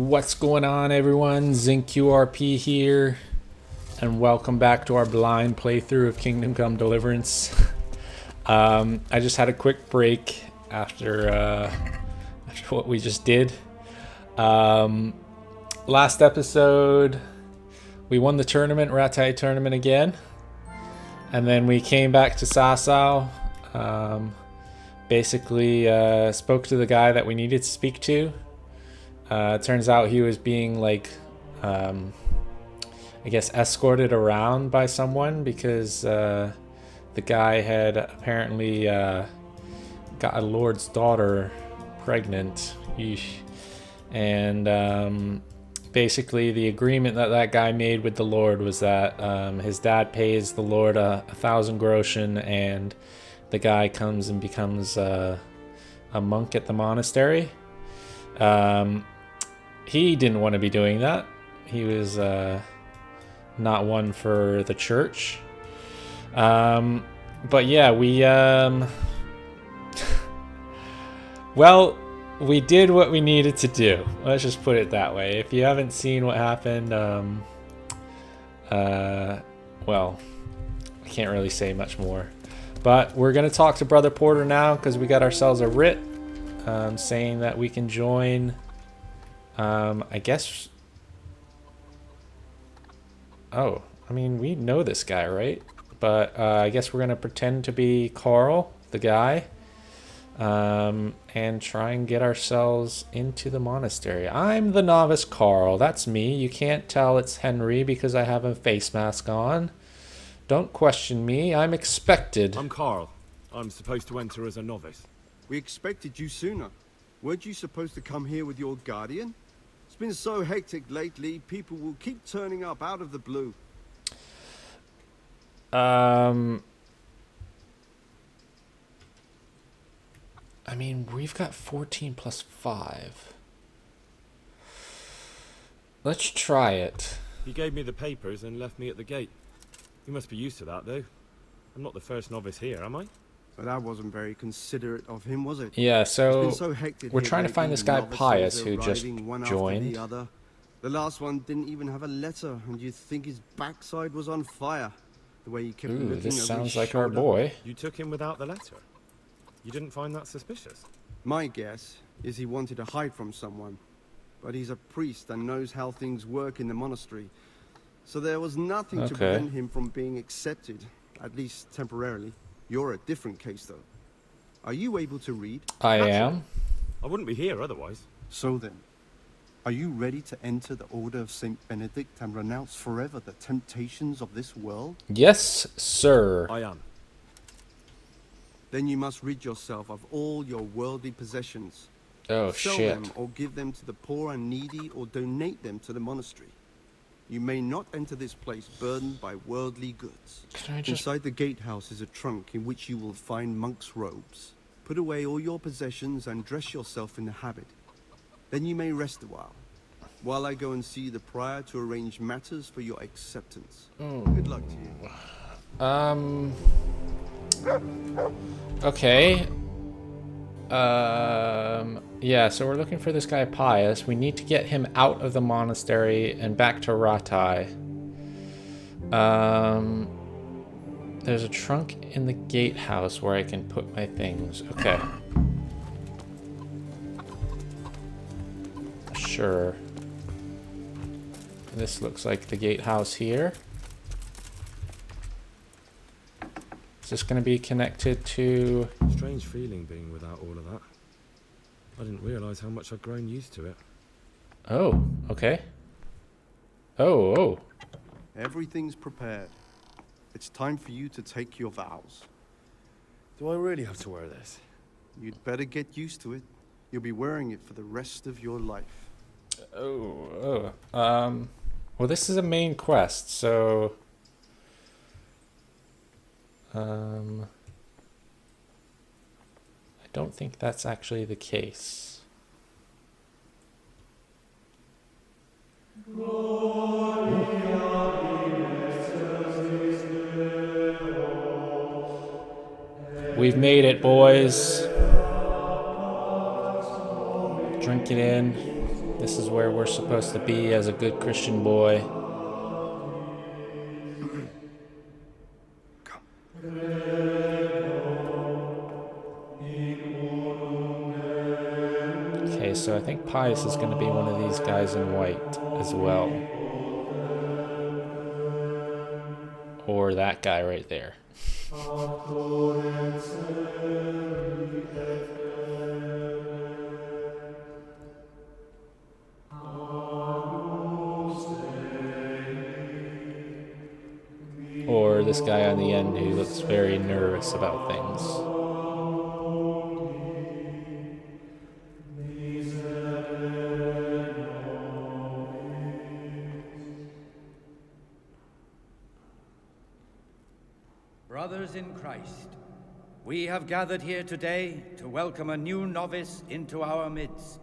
What's going on, everyone? ZinQRP here, and welcome back to our blind playthrough of Kingdom Come Deliverance. I just had a quick break after what we just did. Last episode, we won the tournament, Ratai tournament again, and then we came back to Sasau. Basically, spoke to the guy that we needed to speak to. Turns out he was being I guess escorted around by someone because the guy had apparently got a lord's daughter pregnant. Yeesh. And basically the agreement that guy made with the lord was that his dad pays the lord 1,000 groschen, and the guy comes and becomes a monk at the monastery. He didn't want to be doing that. He was not one for the church. But yeah, we well, we did what we needed to do. Let's just put it that way. If you haven't seen what happened, well, I can't really say much more. But we're gonna talk to Brother Porter now because we got ourselves a writ saying that we can join. I guess. Oh, I mean, we know this guy, right? But I guess we're gonna pretend to be Carl, the guy, and try and get ourselves into the monastery. I'm the novice Carl. That's me. You can't tell it's Henry because I have a face mask on. Don't question me. I'm expected. I'm Carl. I'm supposed to enter as a novice. We expected you sooner. Weren't you supposed to come here with your guardian? It's been so hectic lately, people will keep turning up out of the blue. I mean, we've got 14 plus 5. Let's try it. He gave me the papers and left me at the gate. You must be used to that, though. I'm not the first novice here, am I? But that wasn't very considerate of him, was it? Yeah, so hectic we're trying to find this guy Pious who just joined. The last one didn't even have a letter, and you'd think his backside was on fire. The way he kept looking over this sounds his like our shoulder. boy. You took him without the letter? You didn't find that suspicious? My guess is he wanted to hide from someone. But he's a priest and knows how things work in the monastery. So there was nothing to prevent him from being accepted, at least temporarily. You're a different case, though. Are you able to read? I am. I wouldn't be here otherwise. So then, are you ready to enter the Order of Saint Benedict and renounce forever the temptations of this world? Yes, sir. I am. Then you must rid yourself of all your worldly possessions. Oh, Sell shit. them or give them to the poor and needy or donate them to the monastery. You may not enter this place burdened by worldly goods. Inside the gatehouse is a trunk in which you will find monk's robes. Put away all your possessions and dress yourself in the habit. Then you may rest a while I go and see the prior to arrange matters for your acceptance. Good luck to you. Okay. Yeah, so we're looking for this guy Pious. We need to get him out of the monastery and back to Ratai. There's a trunk in the gatehouse where I can put my things. Okay. Sure. This looks like the gatehouse here. Is this going to be connected to... Strange feeling being without all of that. I didn't realise how much I'd grown used to it. Oh, okay. Oh. Everything's prepared. It's time for you to take your vows. Do I really have to wear this? You'd better get used to it. You'll be wearing it for the rest of your life. Well, this is a main quest, so... I don't think that's actually the case. We've made it, boys. Drink it in. This is where we're supposed to be as a good Christian boy. Okay, so I think Pious is going to be one of these guys in white as well. Or that guy right there. Or this guy on the end who looks very nervous about things. Brothers in Christ, we have gathered here today to welcome a new novice into our midst.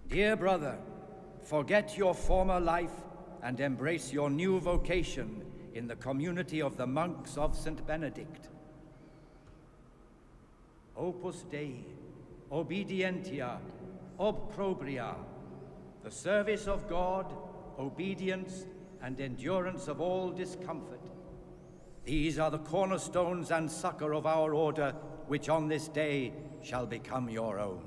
Dear brother, forget your former life and embrace your new vocation in the community of the monks of St. Benedict. Opus Dei, obedientia, obprobria, the service of God, obedience, and endurance of all discomfort. These are the cornerstones and succor of our order, which on this day shall become your own.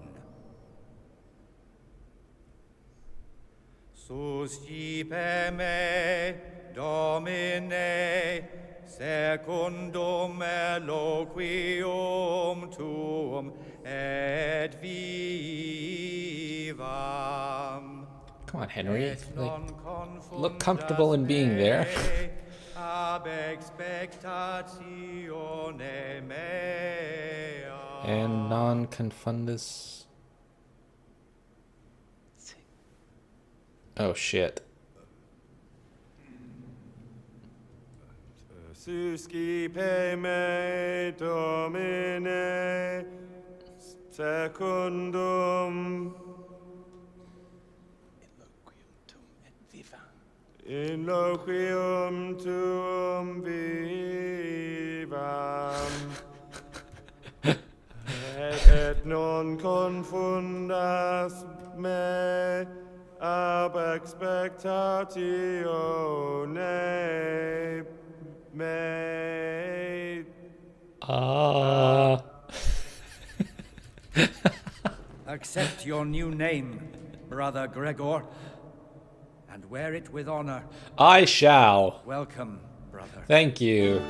Suscipe me, Domine, secundum eloquium tuum et vivam. Come on, Henry. Like, look comfortable in being there. And non confundus. Oh shit. Suscipe me, Domine, secundum in loquium tuum vivam, et non confundas me ab expectatione me. Accept your new name, Brother Gregor, and wear it with honor. I shall. Welcome, brother. Thank you.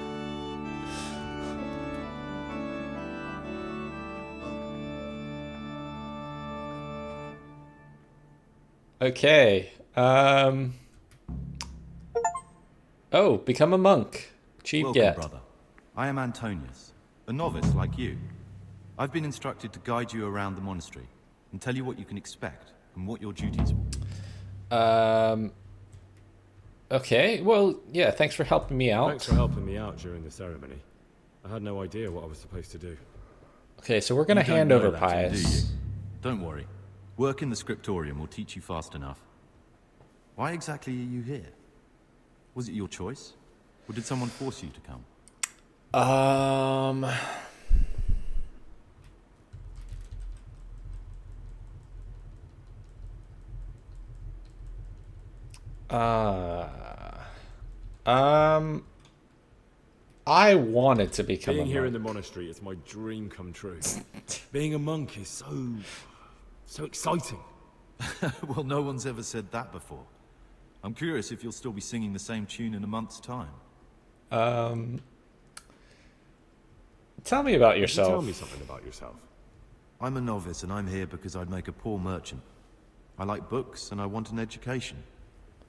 Okay. Oh, become a monk. Cheap Welcome, get. brother. I am Antonius, a novice like you. I've been instructed to guide you around the monastery and tell you what you can expect and what your duties will be. Okay, well, yeah, thanks for helping me out. Thanks for helping me out during the ceremony. I had no idea what I was supposed to do. Okay, so we're going to You don't hand know over that, Pious. do you? Don't worry. Work in the scriptorium will teach you fast enough. Why exactly are you here? Was it your choice? Or did someone force you to come? I wanted to become Being a here monk. in the monastery is my dream come true. Being a monk is so exciting. Well, no one's ever said that before. I'm curious if you'll still be singing the same tune in a month's time. Tell me about Could you yourself. tell me something about yourself. I'm a novice and I'm here because I'd make a poor merchant. I like books and I want an education.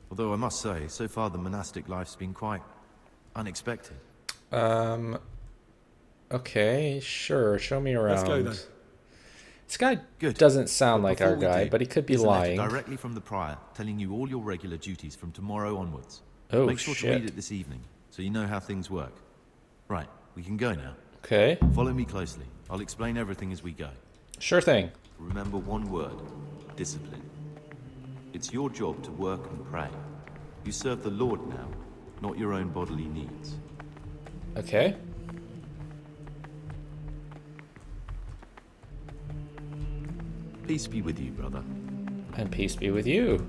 Although I must say, so far the monastic life's been quite unexpected. Okay, sure. Show me around. Let's go then. This guy Good. doesn't sound But like before our we guy, do, but he could be here's a letter lying. directly from the prior, telling you all your regular duties from tomorrow onwards. Oh, Make sure shit. to read it this evening, so you know how things work. Right, we can go now. Okay, Follow me closely. I'll explain everything as we go. sure thing. Remember one word: discipline. It's your job to work and pray. You serve the Lord now, not your own bodily needs. Okay. Peace be with you, brother. And peace be with you.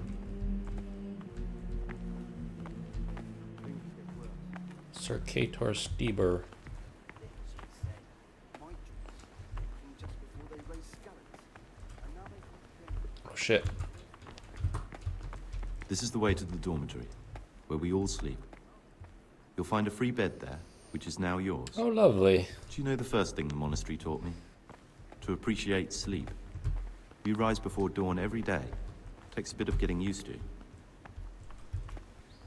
Sir Cator Steber. Oh shit. This is the way to the dormitory, where we all sleep. You'll find a free bed there, which is now yours. Oh, lovely. Do you know the first thing the monastery taught me? To appreciate sleep. We rise before dawn every day. Takes a bit of getting used to.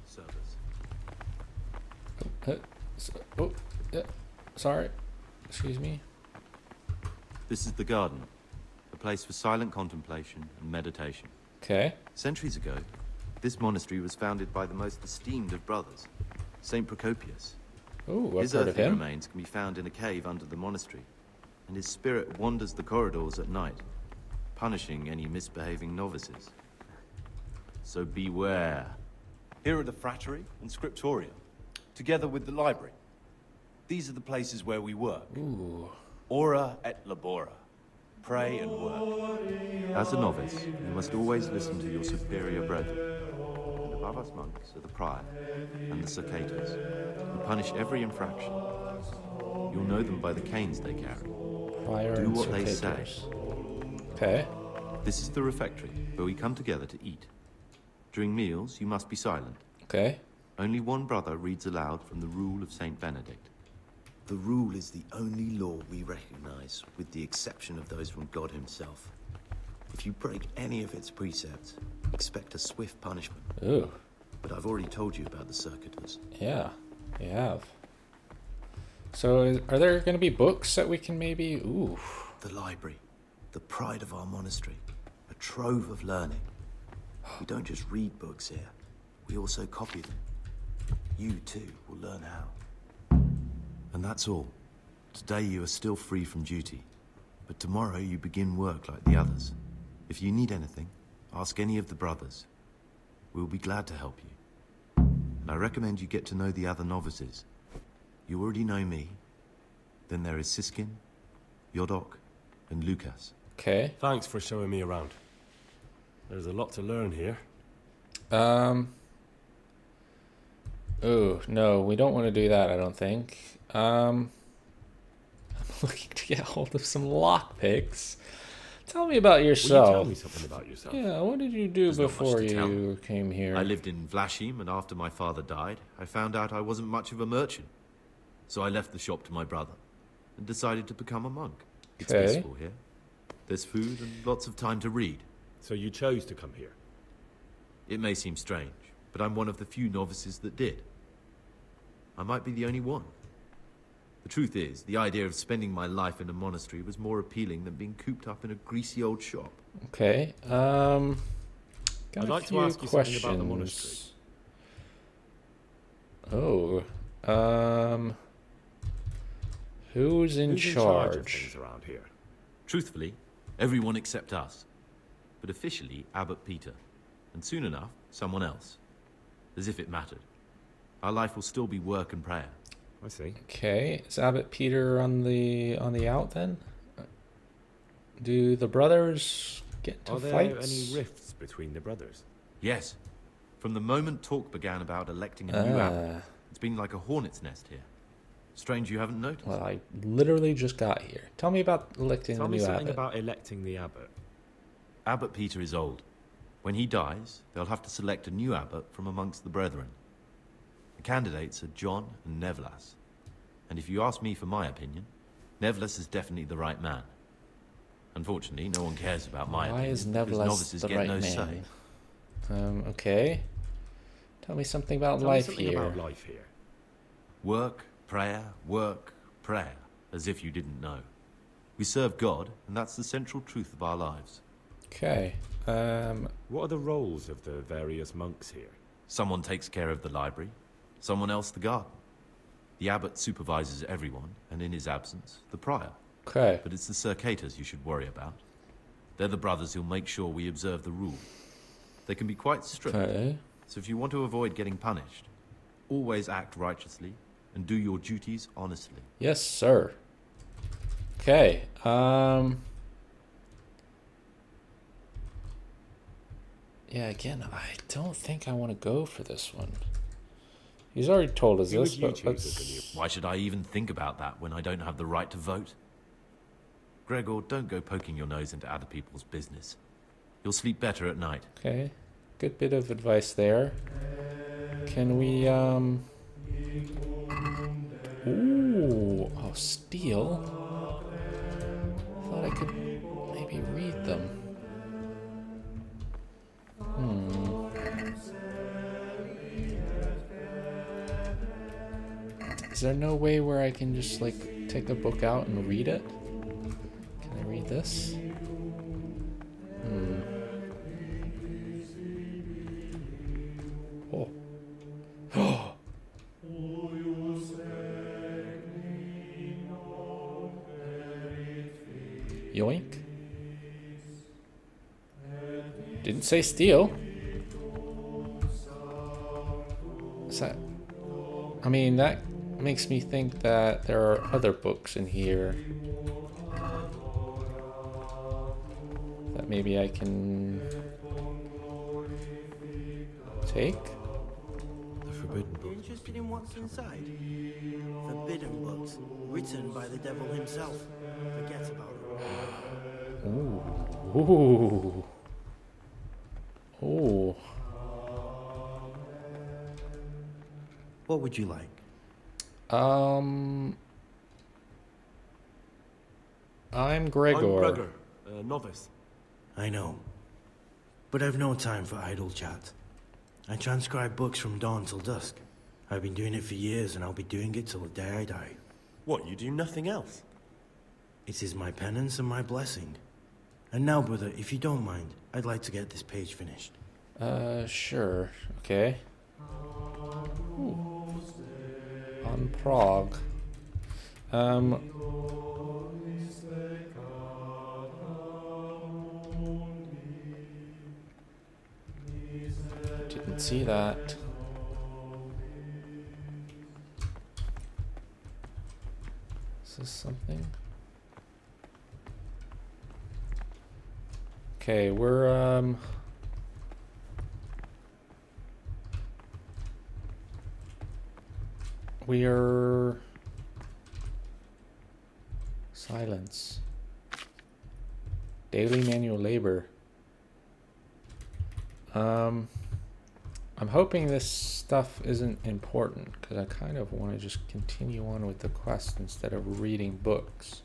Service. Sorry. Excuse me. This is the garden, a place for silent contemplation and meditation. Okay. Centuries ago, this monastery was founded by the most esteemed of brothers, Saint Procopius. Ooh, I've His heard of earthly him. remains can be found in a cave under the monastery, and his spirit wanders the corridors at night, punishing any misbehaving novices. So beware. Here are the frattery and scriptorium, together with the library. These are the places where we work. Ooh. Ora et labora. Pray and work. As a novice, you must always listen to your superior brethren. And above us monks are the prior and the circators, who punish every infraction. You'll know them by the canes they carry. Prior Do and what they say. Circators. Okay. This is the refectory, where we come together to eat. During meals, you must be silent. Okay. Only one brother reads aloud from the Rule of Saint Benedict. The rule is the only law we recognize, with the exception of those from God himself. If you break any of its precepts, expect a swift punishment. Ooh. But I've already told you about the circuitous. Yeah, you have. So, are there going to be books that we can maybe... Ooh. The library, the pride of our monastery, a trove of learning. We don't just read books here, we also copy them. You, too, will learn how. And that's all. Today you are still free from duty, but tomorrow you begin work like the others. If you need anything, ask any of the brothers. We'll be glad to help you. And I recommend you get to know the other novices. You already know me. Then there is Siskin, Yodok, and Lucas. Okay. Thanks for showing me around. There's a lot to learn here. Oh, no, we don't want to do that, I don't think. I'm looking to get hold of some lockpicks. Tell me about Will you yourself. tell me something about yourself? Yeah, what did you do There's not much before to tell. you came here? I lived in Vlashim, and after my father died, I found out I wasn't much of a merchant. So I left the shop to my brother, and decided to become a monk. It's Okay. peaceful here. There's food and lots of time to read. So you chose to come here? It may seem strange, but I'm one of the few novices that did. I might be the only one. The truth is, the idea of spending my life in a monastery was more appealing than being cooped up in a greasy old shop. Okay. Got I'd a like to few ask you something about the monastery. Oh. Who's in Who's in charge of charge? things around here? Truthfully, everyone except us. But officially, Abbot Peter. And soon enough, someone else. As if it mattered. Our life will still be work and prayer. I see. Okay. Is Abbot Peter on the out then? Do the brothers get to Are there fights? any rifts between the brothers? Yes. From the moment talk began about electing a new abbot, it's been like a hornet's nest here. Strange you haven't noticed. Well, I literally just got here. Tell me about electing Tell the me new something abbot. about electing the abbot. Abbot Peter is old. When he dies, they'll have to select a new abbot from amongst the brethren. The candidates are John and Nevlas. And if you ask me for my opinion, Nevlas is definitely the right man. Unfortunately, no one cares about my Why opinion, is because Nevlas novices the get right no man? say. Okay. Tell me something about Tell me life something here. about life here. Work, prayer, as if you didn't know. We serve God, and that's the central truth of our lives. Okay. What are the roles of the various monks here? Someone takes care of the library, someone else the garden. The abbot supervises everyone, and in his absence, the prior. Okay. But it's the circators you should worry about. They're the brothers who'll make sure we observe the rule. They can be quite strict, Okay. so if you want to avoid getting punished, always act righteously and do your duties honestly. Yes, sir. Okay. Yeah, again, I don't think I want to go for this one. He's already told us Who this, would you but choose as the new? Why should I even think about that when I don't have the right to vote? Gregor, don't go poking your nose into other people's business. You'll sleep better at night. Okay, good bit of advice there. Can we, Ooh, oh, steal? I thought I could maybe read them. Is there no way where I can just, like, take the book out and read it? Can I read this? Oh. Oh! Yoink. Didn't say steal. Is that... I mean, that makes me think that there are other books in here that maybe I can take. The forbidden You book. interested in what's inside? Forbidden books, written by the devil himself. Forget about it. Ooh. Ooh. Ooh. What would you like? I'm I'm Gregor. Gregor, a novice. I know. But I've no time for idle chat. I transcribe books from dawn till dusk. I've been doing it for years, and I'll be doing it till the day I die. What, you do nothing else? It is my penance and my blessing. And now, brother, if you don't mind, I'd like to get this page finished. Sure. Okay. Ooh. On Prague. Didn't see that. Is this something? Okay, we're silence. Daily manual labor. I'm hoping this stuff isn't important because I kind of want to just continue on with the quest instead of reading books.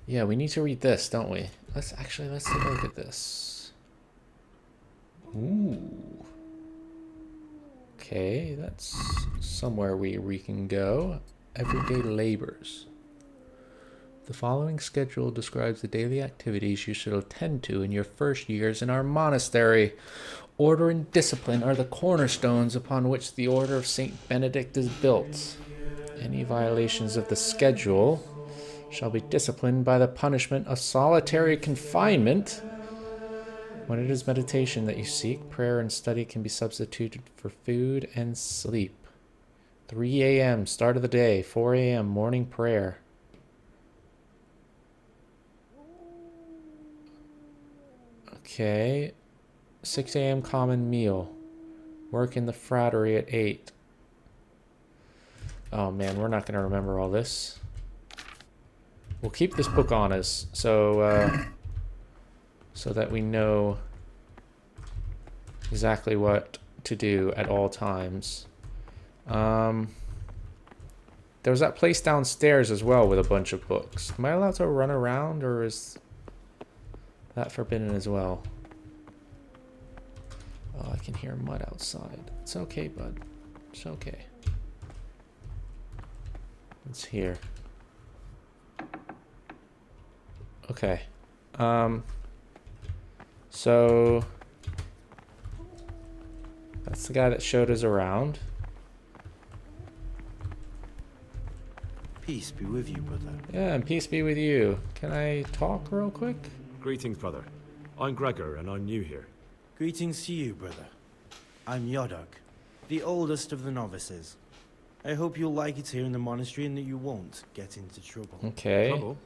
Yeah, we need to read this, don't we? Let's take a look at this. Ooh. Okay, that's somewhere we can go. Everyday labors. The following schedule describes the daily activities you should attend to in your first years in our monastery. Order and discipline are the cornerstones upon which the Order of Saint Benedict is built. Any violations of the schedule shall be disciplined by the punishment of solitary confinement. When it is meditation that you seek, prayer and study can be substituted for food and sleep. 3 a.m. start of the day, 4 a.m. morning prayer. Okay, 6 a.m. common meal. Work in the frattery at 8. Oh man, we're not going to remember all this. We'll keep this book on us, so that we know exactly what to do at all times. There was that place downstairs as well with a bunch of books. Am I allowed to run around, or is that forbidden as well? Oh, I can hear mud outside. It's okay, bud. It's okay. It's here. Okay. So that's the guy that showed us around. Peace be with you, brother. Yeah, and peace be with you. Can I talk real quick? Greetings, brother. I'm Gregor, and I'm new here. Greetings to you, brother. I'm Yodok, the oldest of the novices. I hope you'll like it here in the monastery and that you won't get into trouble. Okay. Trouble?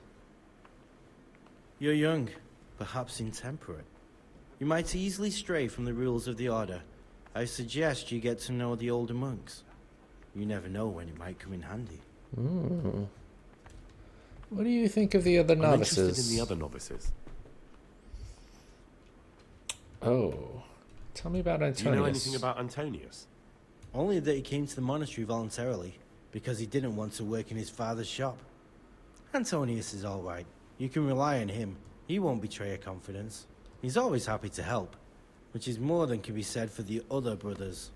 You're young, perhaps intemperate. You might easily stray from the rules of the order. I suggest you get to know the older monks. You never know when it might come in handy. What do you think of the other I'm novices? interested in the other novices. Oh. Tell me about Antonius. Do you know anything about Antonius? Only that he came to the monastery voluntarily, because he didn't want to work in his father's shop. Antonius is all right. You can rely on him. He won't betray your confidence. He's always happy to help, which is more than can be said for the other brothers.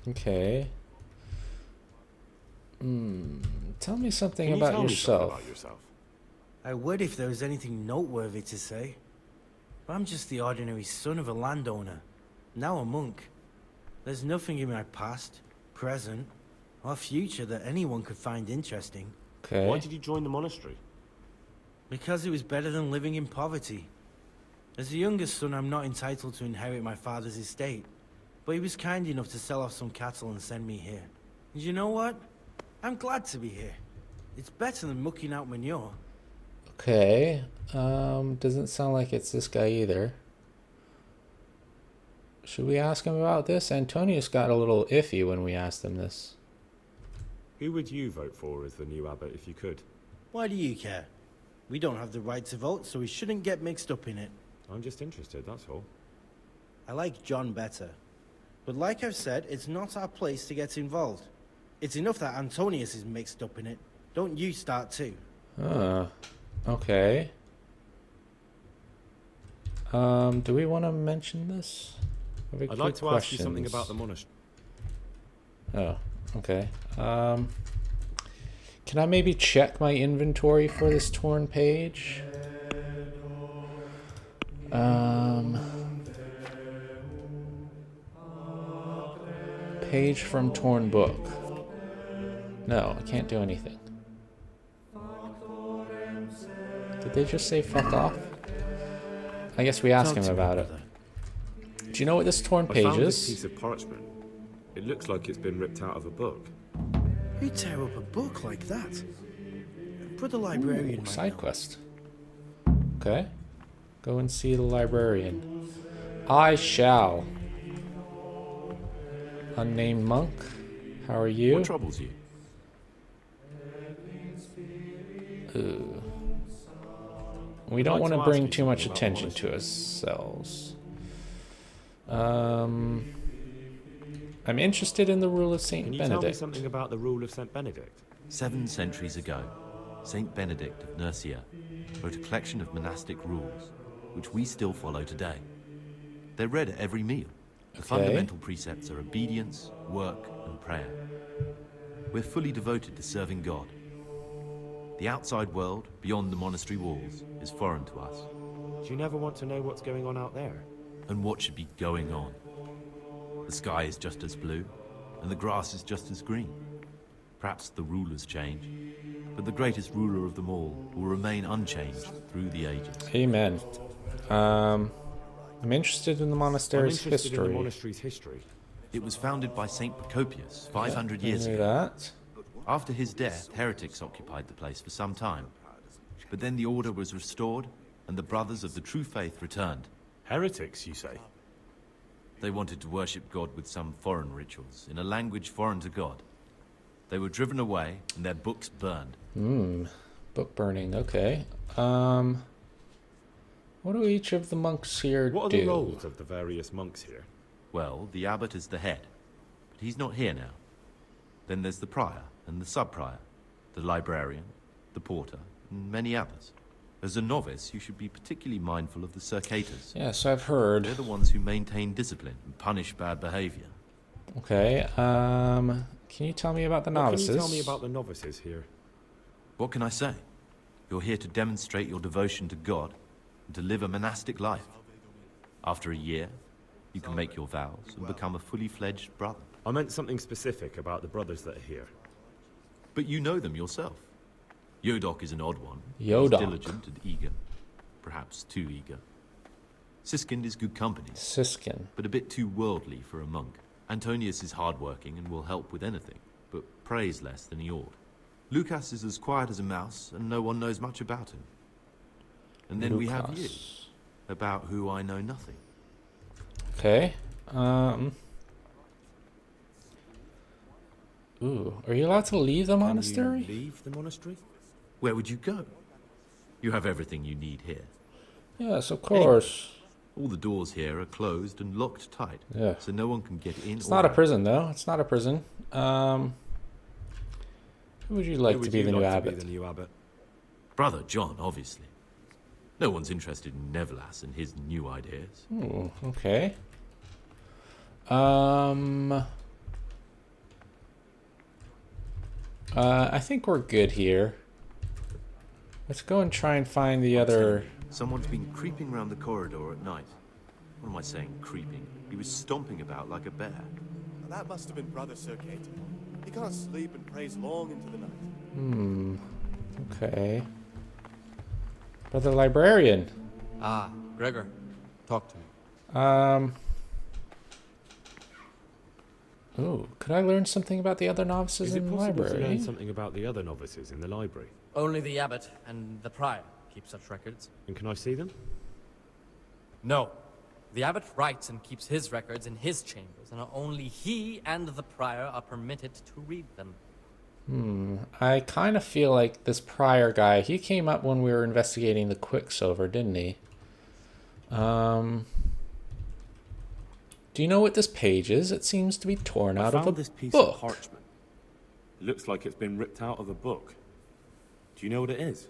Okay. Tell me something Can you about tell me something yourself. about yourself? I would if there was anything noteworthy to say. But I'm just the ordinary son of a landowner, now a monk. There's nothing in my past, present, or future that anyone could find interesting. Okay. Why did you join the monastery? Because it was better than living in poverty. As the youngest son, I'm not entitled to inherit my father's estate, but he was kind enough to sell off some cattle and send me here. And you know what? I'm glad to be here. It's better than mucking out manure. Okay. Doesn't sound like it's this guy either. Should we ask him about this? Antonius got a little iffy when we asked him this. Who would you vote for as the new abbot if you could? Why do you care? We don't have the right to vote, so we shouldn't get mixed up in it. I'm just interested, that's all. I like John better. But like I've said, it's not our place to get involved. It's enough that Antonius is mixed up in it. Don't you start too. Okay. Do we want to mention this? I'd like to ask you something about the monastery. Oh, okay. Can I maybe check my inventory for this torn page? Page from torn book. No, I can't do anything. Did they just say fuck off? I guess we asked him about it. Do you know what this torn I page found is? this piece of parchment. It looks like it's been ripped out of a book. Who'd tear up a book like that? Brother librarian might Side know. quest. Okay. Go and see the librarian. I shall. Unnamed monk. How are you? What troubles you? Ooh. We don't want to bring too much attention to ourselves. I'm interested in the rule of Saint Can you Benedict. tell me something about the rule of Saint Benedict? 7 centuries ago, Saint Benedict of Nursia wrote a collection of monastic rules, which we still follow today. They're read at every meal. The fundamental precepts are obedience, work, and prayer. We're fully devoted to serving God. The outside world, beyond the monastery walls, is foreign to us. Do you never want to know what's going on out there? And what should be going on? The sky is just as blue, and the grass is just as green. Perhaps the rulers change, but the greatest ruler of them all will remain unchanged through the ages. Amen. I'm interested in the monastery's history. In the monastery's history. It was founded by Saint Procopius 500 I years knew ago. that. After his death, heretics occupied the place for some time. But then the order was restored, and the brothers of the true faith returned. Heretics, you say? They wanted to worship God with some foreign rituals, in a language foreign to God. They were driven away, and their books burned. Book burning, okay. What do each of the monks here What are do? the roles of the various monks here? Well, the abbot is the head, but he's not here now. Then there's the prior and the sub-prior, the librarian, the porter, and many others. As a novice, you should be particularly mindful of the circators. Yes, I've heard. They're the ones who maintain discipline and punish bad behavior. Okay, can you tell me about the novices? Can you tell me about the novices here? What can I say? You're here to demonstrate your devotion to God and to live a monastic life. After a year, you can make your vows and become a fully fledged brother. I meant something specific about the brothers that are here. But you know them yourself. Yodok is an odd one. Yodok. He's diligent and eager. Perhaps too eager. Siskind is good company. Siskin. But a bit too worldly for a monk. Antonius is hardworking and will help with anything. but prays less than he ought. Lucas is as quiet as a mouse, and no one knows much about him. And then we have you, about who I know nothing. Okay. Ooh, are you allowed to leave the monastery? Can you leave the monastery? Where would you go? You have everything you need here. Yes, of course. All the doors here are closed and locked tight, Yeah. so no one can get in. It's not a prison, though. It's not a prison. Who would you like to be the new abbot? Brother John, obviously. No one's interested in Nevlas and his new ideas. Ooh, okay. I think we're good here. Let's go and try and find the other... Someone's been creeping around the corridor at night. What am I saying, creeping? He was stomping about like a bear. That must have been Brother Sir Kate. He can't sleep and prays long into the night. Okay. Brother Librarian. Ah, Gregor. Talk to me. Ooh, could I learn something about the other novices in the library? Is it possible to learn something about the other novices in the library? Only the abbot and the prior keep such records. And can I see them? No. The abbot writes and keeps his records in his chambers, and only he and the prior are permitted to read them. I kind of feel like this prior guy, he came up when we were investigating the Quicksilver, didn't he? Do you know what this page is? It seems to be torn out of a this piece book. of parchment. It looks like it's been ripped out of a book. Do you know what it is?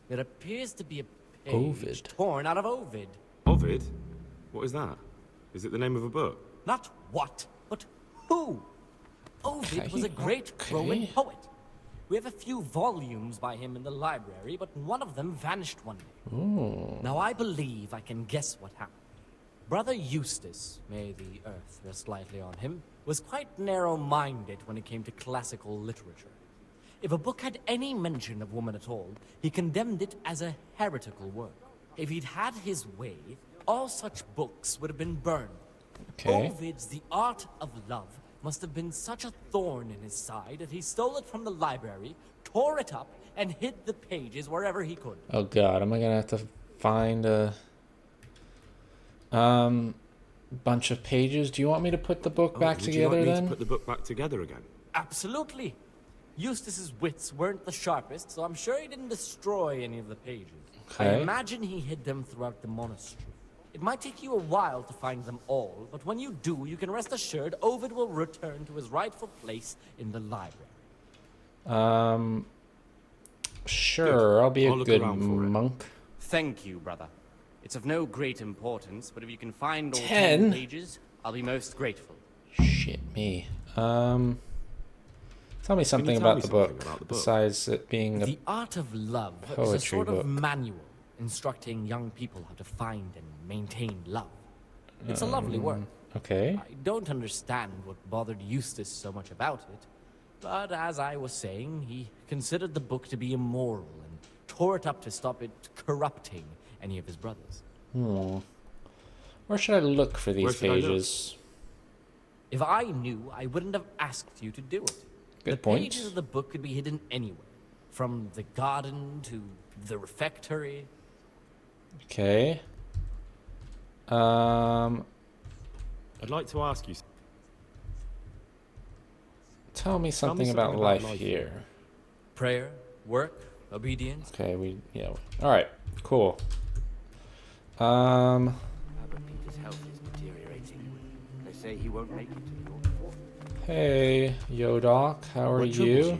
It appears to be a page Ovid. torn out of Ovid. Ovid? What is that? Is it the name of a book? Not what, but who. Ovid was a great Roman poet. We have a few volumes by him in the library, but one of them vanished one day. Now I believe I can guess what happened. Brother Eustace, may the earth rest lightly on him, was quite narrow-minded when it came to classical literature. If a book had any mention of woman at all, he condemned it as a heretical work. If he'd had his way, all such books would have been burned. Okay. Ovid's The Art of Love must have been such a thorn in his side that he stole it from the library, tore it up, and hid the pages wherever he could. Oh god, am I gonna have to find a bunch of pages? Do you want me to put the book back together would you like me then? to put the book back together again? Absolutely. Eustace's wits weren't the sharpest, so I'm sure he didn't destroy any of the pages. I Okay. imagine he hid them throughout the monastery. It might take you a while to find them all, but when you do, you can rest assured Ovid will return to his rightful place in the library. Sure, I'll be a I'll look good around for it. monk. Thank you, brother. It's of no great importance, but if you can find all 10? 10 pages, I'll be most grateful. Shit me. Tell me something tell about me the something book, about the book? besides it being a... The Art of Love is a poetry sort book. of manual instructing young people how to find and maintain love. It's a lovely work. Okay. I don't understand what bothered Eustace so much about it, but as I was saying, he considered the book to be immoral and tore it up to stop it corrupting any of his brothers. Where should I look for these Where should I look? pages? If I knew, I wouldn't have asked you to do it. Good The point. pages of the book could be hidden anywhere, from the garden to the refectory. Okay. I'd like to ask you. Tell me something something about about life life here. Prayer, work, obedience. Okay, all right, cool. Albert Peter's health is deteriorating. They say he won't make it to the North Port. Hey, Yodoc, how are What troubles you?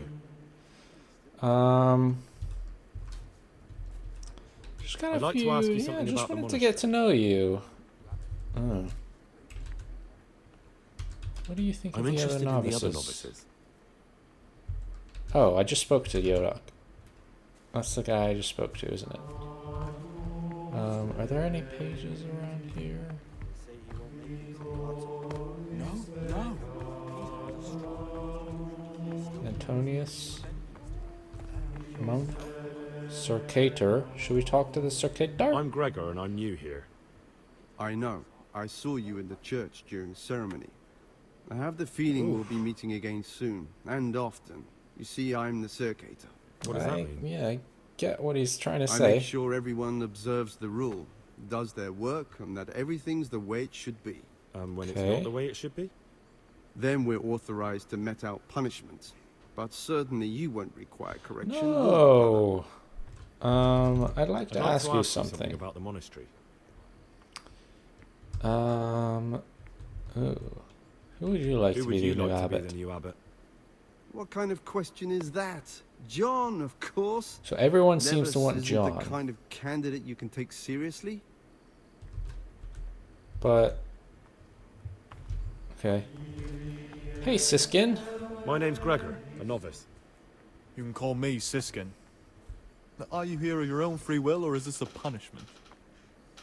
Just got a I'd like to few. ask you Yeah, something just about the wanted to get to know you. Oh. What do you think I'm of the other interested in novices? the other novices. Oh, I just spoke to Yodoc. That's the guy I just spoke to, isn't it? Are there any pages around here? No. Antonius, monk, Circator. Should we talk to the Circator? I'm Gregor and I'm new here. I know. I saw you in the church during ceremony. I have the feeling we'll be meeting again soon, and often. You see, I'm the circator. What does that mean? Yeah, I get what he's trying to I say. make sure everyone observes the rule, does their work, and that everything's the way it should be. When it's not the way it should be? Then we're authorized to mete out punishment. But certainly you won't require correction. No. I'd like to ask you something about the monastery. Who would you like to be the new abbot? What kind of question is that? John, of course. So everyone seems to want isn't John. the kind of candidate you can take seriously. But okay. Hey, Siskin. My name's Gregor, a novice. You can call me Siskin. Now, are you here of your own free will, or is this a punishment?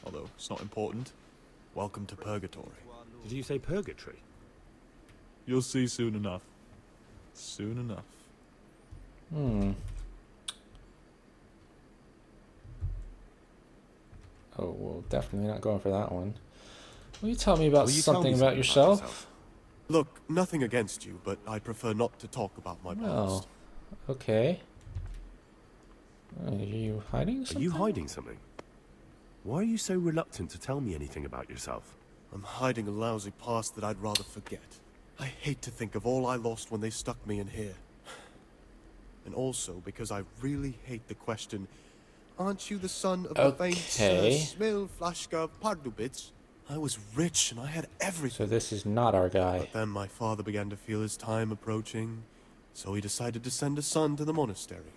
Although it's not important. Welcome to purgatory. Did you say purgatory? You'll see soon enough. Soon enough. Oh, well, definitely not going for that one. Will you tell me about something about yourself? Look, nothing against you, but I prefer not to talk about my past. Oh, okay. Are you hiding something? Are you hiding something? Why are you so reluctant to tell me anything about yourself? I'm hiding a lousy past that I'd rather forget. I hate to think of all I lost when they stuck me in here. And also because I really hate the question, aren't you the son of the famed Sir Smil Flashka Pardubits? I was rich and I had everything. So this is not our guy. But then my father began to feel his time approaching, so he decided to send a son to the monastery.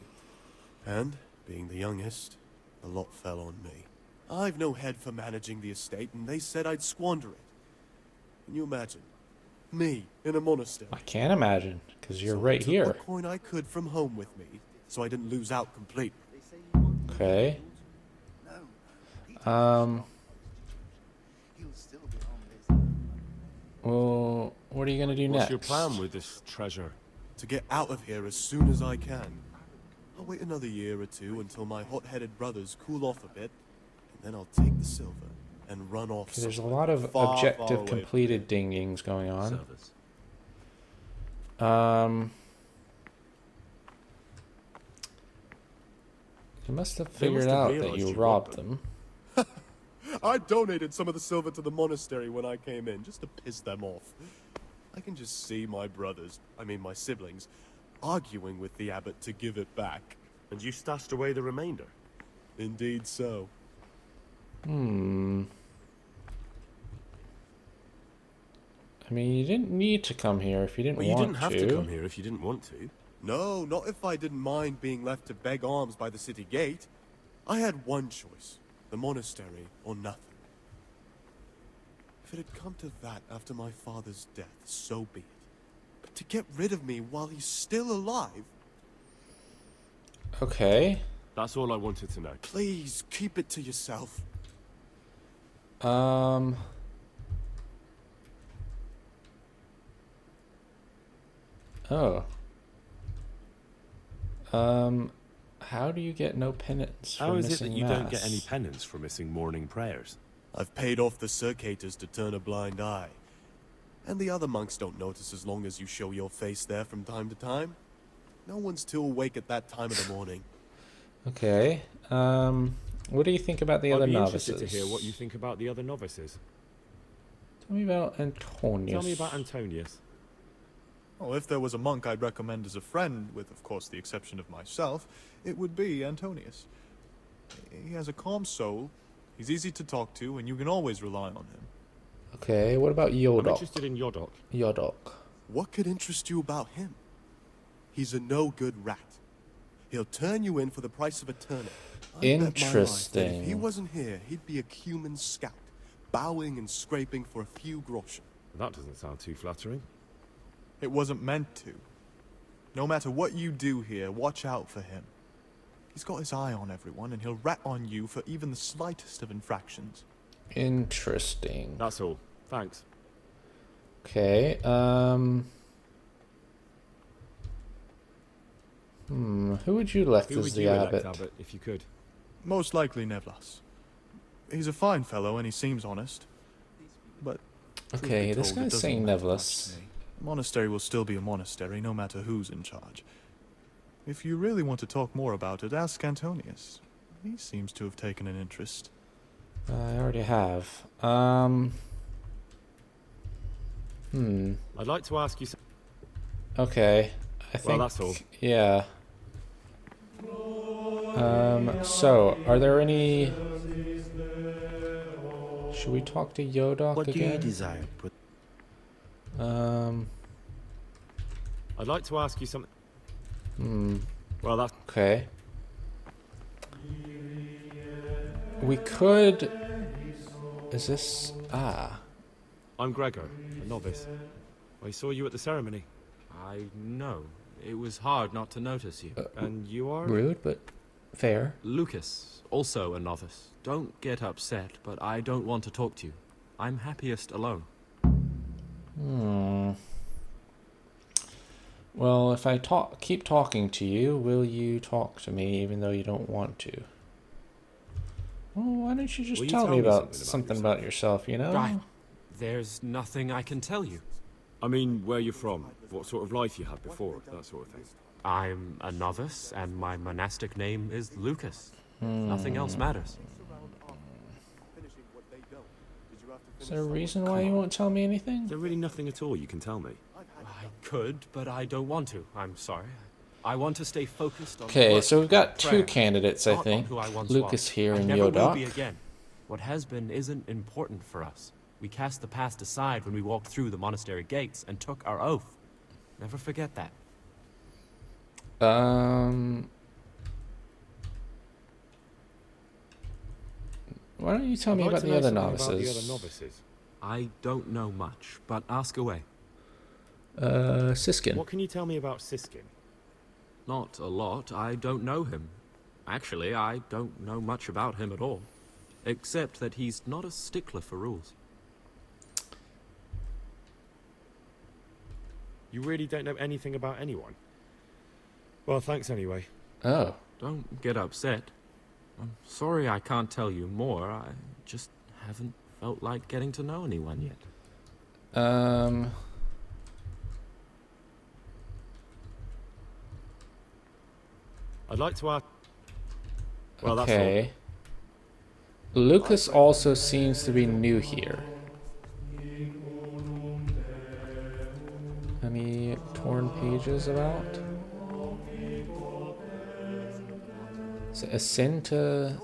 And, being the youngest, the lot fell on me. I've no head for managing the estate, and they said I'd squander it. Can you imagine? Me, in a monastery. I can't imagine, because you're right here. I took what coin I could from home with me, so I didn't lose out completely. Okay. Well, what are you gonna do next? What's your plan with this treasure? To get out of here as soon as I can. I'll wait another year or two until my hot-headed brothers cool off a bit, and then I'll take the silver and run off. There's a lot of objective completed dingings going on. You must have figured out that you robbed them. I donated some of the silver to the monastery when I came in, just to piss them off. I can just see my brothers, my siblings, arguing with the abbot to give it back. And you stashed away the remainder? Indeed so. I mean, you didn't need to come here if you didn't want to. You didn't have to come here if you didn't want to. No, not if I didn't mind being left to beg alms by the city gate. I had one choice. The monastery, or nothing. If it had come to that after my father's death, so be it. But to get rid of me while he's still alive... Okay. That's all I wanted to know. Please, keep it to yourself. Oh. How do you get no penance for missing Mass? How is it that you don't get any penance for missing morning prayers? I've paid off the circators to turn a blind eye. And the other monks don't notice as long as you show your face there from time to time. No one's too awake at that time of the morning. Okay. What do you think about the other novices? I'm interested to hear what you think about the other novices. Tell me about Antonius. Tell me about Antonius. Oh, if there was a monk I'd recommend as a friend, with of course the exception of myself, it would be Antonius. He has a calm soul, he's easy to talk to, and you can always rely on him. Okay, what about Yodok? I'm interested in Yodok. Yodok. What could interest you about him? He's a no-good rat. He'll turn you in for the price of a turnip. Interesting. If he wasn't here, he'd be a Cuman scout, bowing and scraping for a few groschen. That doesn't sound too flattering. It wasn't meant to. No matter what you do here, watch out for him. He's got his eye on everyone, and he'll rat on you for even the slightest of infractions. Interesting. That's all. Thanks. Okay, who would you elect as the abbot? If you could? Most likely Nevlas. He's a fine fellow, and he seems honest. But okay, this guy's saying Nevlas. Monastery will still be a monastery, no matter who's in charge. If you really want to talk more about it, ask Antonius. He seems to have taken an interest. I already have. I'd like to ask you something. Okay. I think. Well, that's all. Yeah. So, are there any... Should we talk to Yodok What again? do you desire? I'd like to ask you something. Well, that's... Okay. We could... Is this... Ah. I'm Gregor, a novice. I saw you at the ceremony. I know. It was hard not to notice you. And you are? Rude, but fair. Lucas, also a novice. Don't get upset, but I don't want to talk to you. I'm happiest alone. Well, if I keep talking to you, will you talk to me even though you don't want to? Well, why don't you just tell me about something about yourself, you know? Right. There's nothing I can tell you. I mean, where you're from, what sort of life you had before, that sort of thing. I'm a novice, and my monastic name is Lucas. Nothing else matters. Is there a reason why you won't tell me anything? Is there really nothing at all you can tell me? I could, but I don't want to. I'm sorry. I want to stay focused on Okay, so we've got prayer, two candidates, I not on think. who I once Lucas was. here I and never will be Yodok. again. What has been isn't important for us. We cast the past aside when we walked through the monastery gates and took our oath. Never forget that. Why don't you tell me about the other novices? I don't know much, but ask away. Siskin. What can you tell me about Siskin? Not a lot. I don't know him. Actually, I don't know much about him at all. Except that he's not a stickler for rules. You really don't know anything about anyone? Well, thanks anyway. Oh. Don't get upset. I'm sorry I can't tell you more. I just haven't felt like getting to know anyone yet. I'd like to ask... Well, okay. that's all. Lucas also seems to be new here. Any torn pages about? Is it a sin to...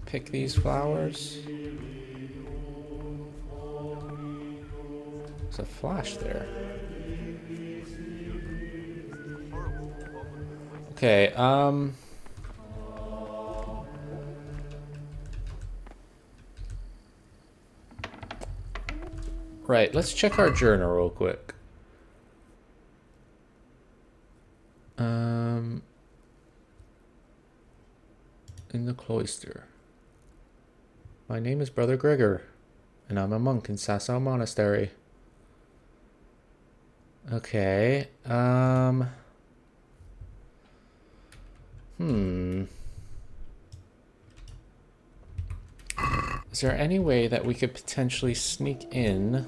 pick these flowers? There's a flash there. Okay, right, let's check our journal real quick. In the cloister. My name is Brother Gregor, and I'm a monk in Sasau Monastery. Okay, Is there any way that we could potentially sneak in?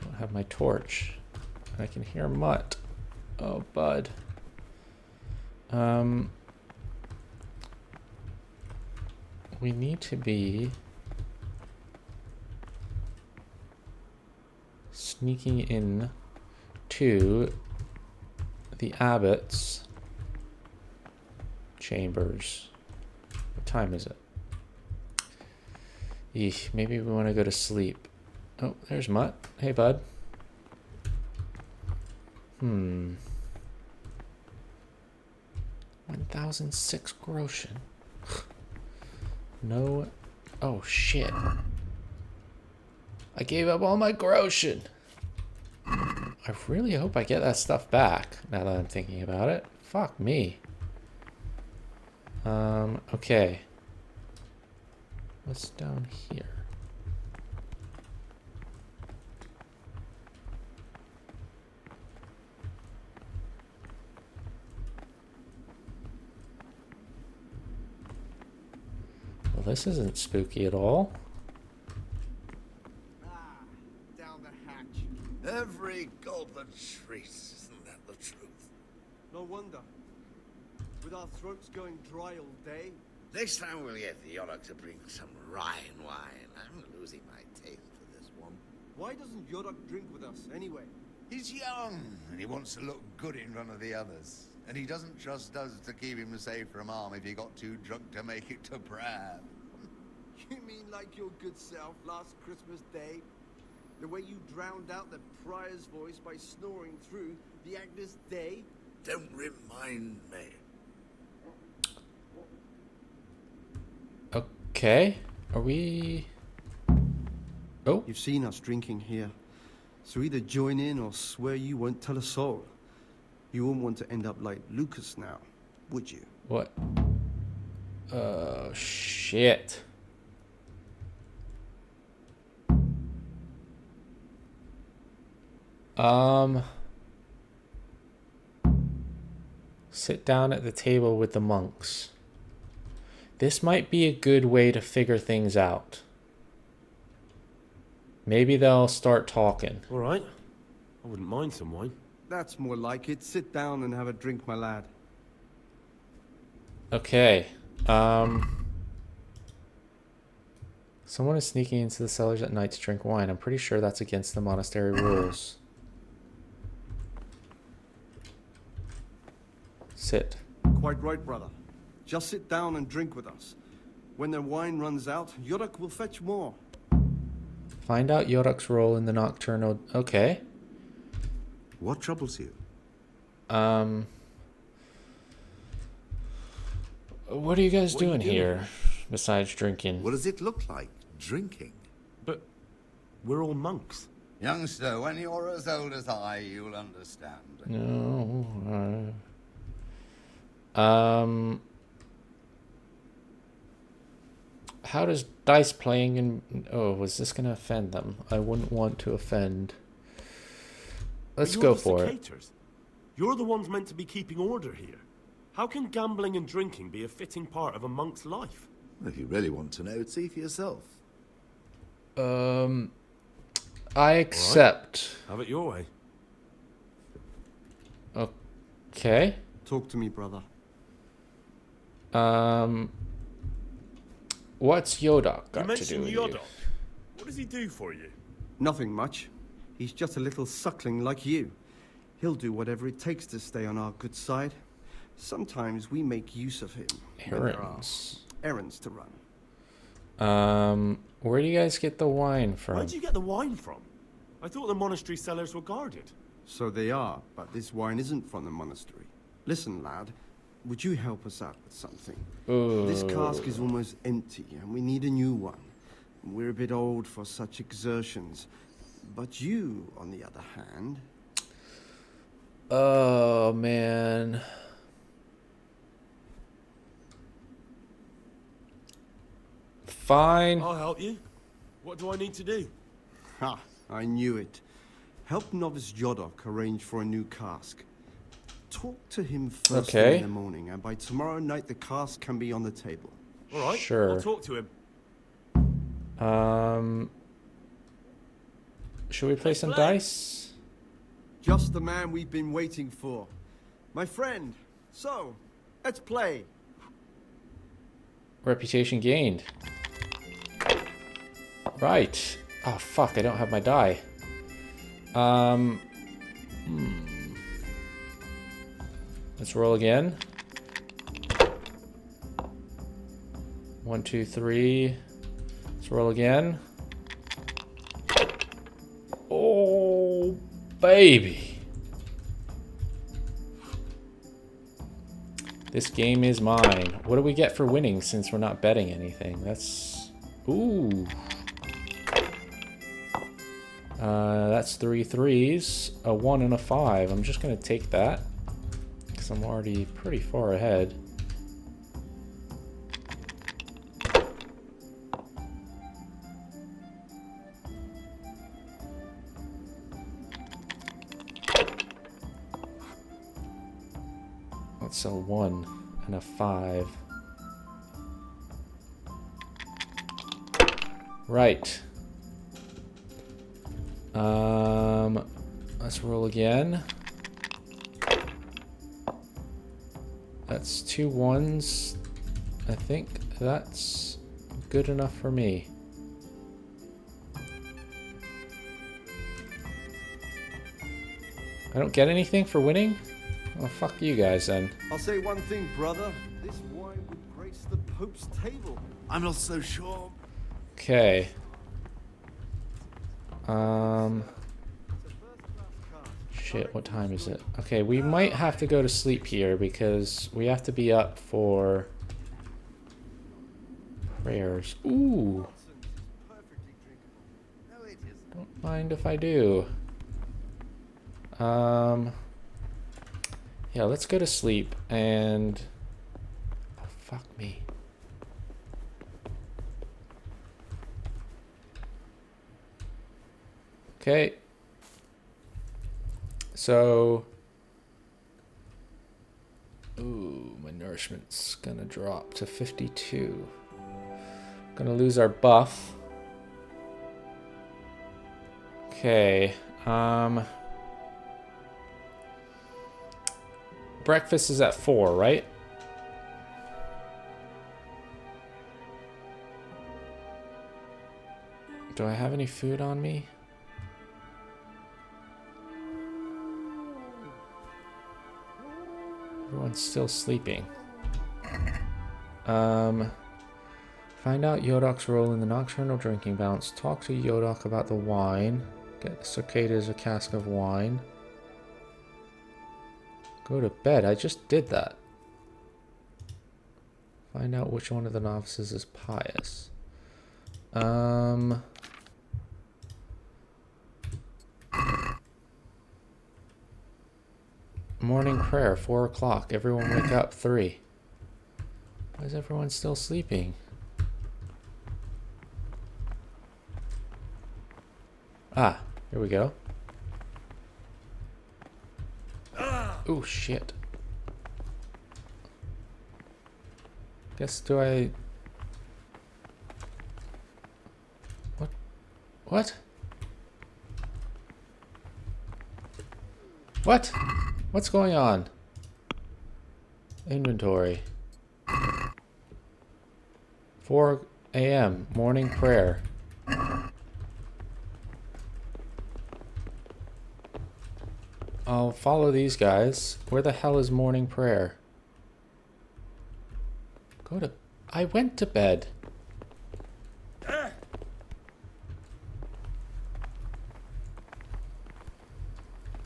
Don't have my torch. I can hear Mutt. Oh, bud. We need to be sneaking in to the abbot's chambers. What time is it? Eesh, maybe we want to go to sleep. Oh, there's Mutt. Hey, bud. 1006 groschen. No. Oh, shit. I gave up all my groschen. I really hope I get that stuff back, now that I'm thinking about it. Fuck me. Okay. What's down here? this isn't spooky at all. Down the hatch. Every gulp a treat, isn't that the truth? No wonder. With our throats going dry all day. Next time we'll get the Yodok to bring some Rhine wine. I'm losing my taste for this one. Why doesn't Yodok drink with us anyway? He's young, and he wants to look good in front of the others. And he doesn't trust us to keep him safe from harm if he got too drunk to make it to Prague. You mean like your good self last Christmas Day? The way you drowned out the prior's voice by snoring through the Agnus Dei? Don't remind me. Okay. Are we... Oh. You've seen us drinking here. So either join in or swear you won't tell a soul. You won't want to end up like Lucas now, would you? What? Oh, shit. Sit down at the table with the monks. This might be a good way to figure things out. Maybe they'll start talking. All right. I wouldn't mind some wine. That's more like it. Sit down and have a drink, my lad. Okay. Someone is sneaking into the cellars at night to drink wine. I'm pretty sure that's against the monastery rules. Sit. Quite right, brother. Just sit down and drink with us. When the wine runs out, Yodok will fetch more. Find out Yodok's role in the nocturnal... Okay. What troubles you? What are you guys doing here, besides drinking? What does it look like, drinking? But we're all monks. Youngster, when you're as old as I, you'll understand. No. How does dice playing in... Oh, was this going to offend them? I wouldn't want to offend. Let's go for it. You're the ones meant to be keeping order here. How can gambling and drinking be a fitting part of a monk's life? Well, if you really want to know, see for yourself. I accept. Right. Have it your way. Okay. Talk to me, brother. What's Yodok got to do with you? What does he do for you? Nothing much. He's just a little suckling like you. He'll do whatever it takes to stay on our good side. Sometimes we make use of him. Errands. Errands to run. Where do you guys get the wine from? Where'd you get the wine from? I thought the monastery cellars were guarded. So they are, but this wine isn't from the monastery. Listen, lad. Would you help us out with something? This cask is almost empty, and we need a new one. We're a bit old for such exertions. But you, on the other hand... Oh, man. Fine. I'll help you. What do I need to do? Ha! I knew it. Help novice Yodok arrange for a new cask. Talk to him first thing in the morning, and by tomorrow night the cask can be on the table. All right. Sure. I'll talk to him. Should we play some dice? Just the man we've been waiting for. My friend. So, let's play. Reputation gained. Right. Oh, fuck, I don't have my die. Let's roll again. 1, 2, 3. Let's roll again. Oh, baby. This game is mine. What do we get for winning since we're not betting anything? That's... Ooh. That's 3 3s, a 1 and a 5. I'm just going to take that because I'm already pretty far ahead. That's a 1 and a 5. Right. Let's roll again. That's 2 1s. I think that's good enough for me. I don't get anything for winning? Well, fuck you guys then. I'll say one thing, brother. This wine would grace the Pope's table. I'm not so sure. Okay. Shit, what time is it? Okay, we might have to go to sleep here because we have to be up for prayers. Ooh. Don't mind if I do. Yeah, let's go to sleep and... Oh, fuck me. Okay. So... Ooh, my nourishment's gonna drop to 52. Gonna lose our buff. Okay, breakfast is at 4, right? Do I have any food on me? Everyone's still sleeping. Find out Yodok's role in the nocturnal drinking bounce. Talk to Yodok about the wine. Get the cicadas a cask of wine. Go to bed. I just did that. Find out which one of the novices is pious. Morning prayer, 4 o'clock. Everyone wake up, 3. Why is everyone still sleeping? Ah, here we go. Oh shit. Guess do I... What? What? What? What's going on? Inventory. 4 a.m. Morning prayer. I'll follow these guys. Where the hell is morning prayer? Go to... I went to bed.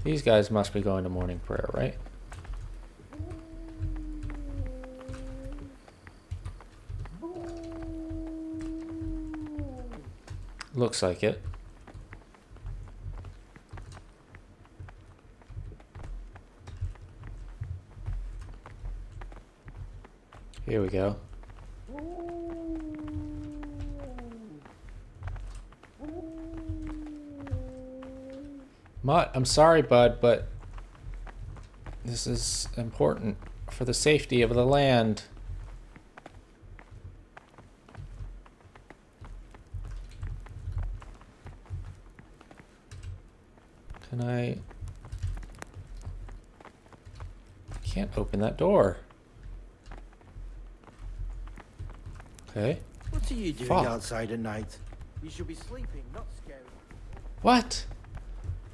These guys must be going to morning prayer, right? Looks like it. Here we go. Mutt, I'm sorry, bud, but this is important for the safety of the land. Can I can't open that door. Okay. What are you doing outside at night? You should be sleeping, not scared. What?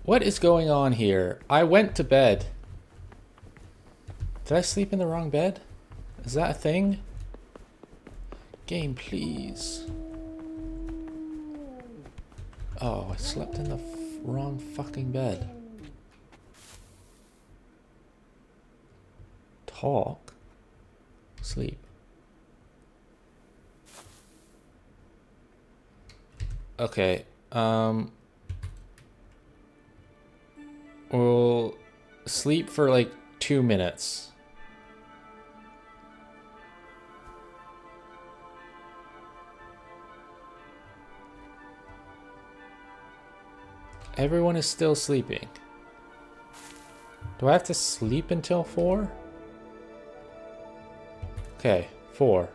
What is going on here? I went to bed. Did I sleep in the wrong bed? Is that a thing? Game, please. Oh, I slept in the wrong fucking bed. Talk. Sleep. Okay, we'll sleep for like 2 minutes. Everyone is still sleeping. Do I have to sleep until 4? Okay, 4.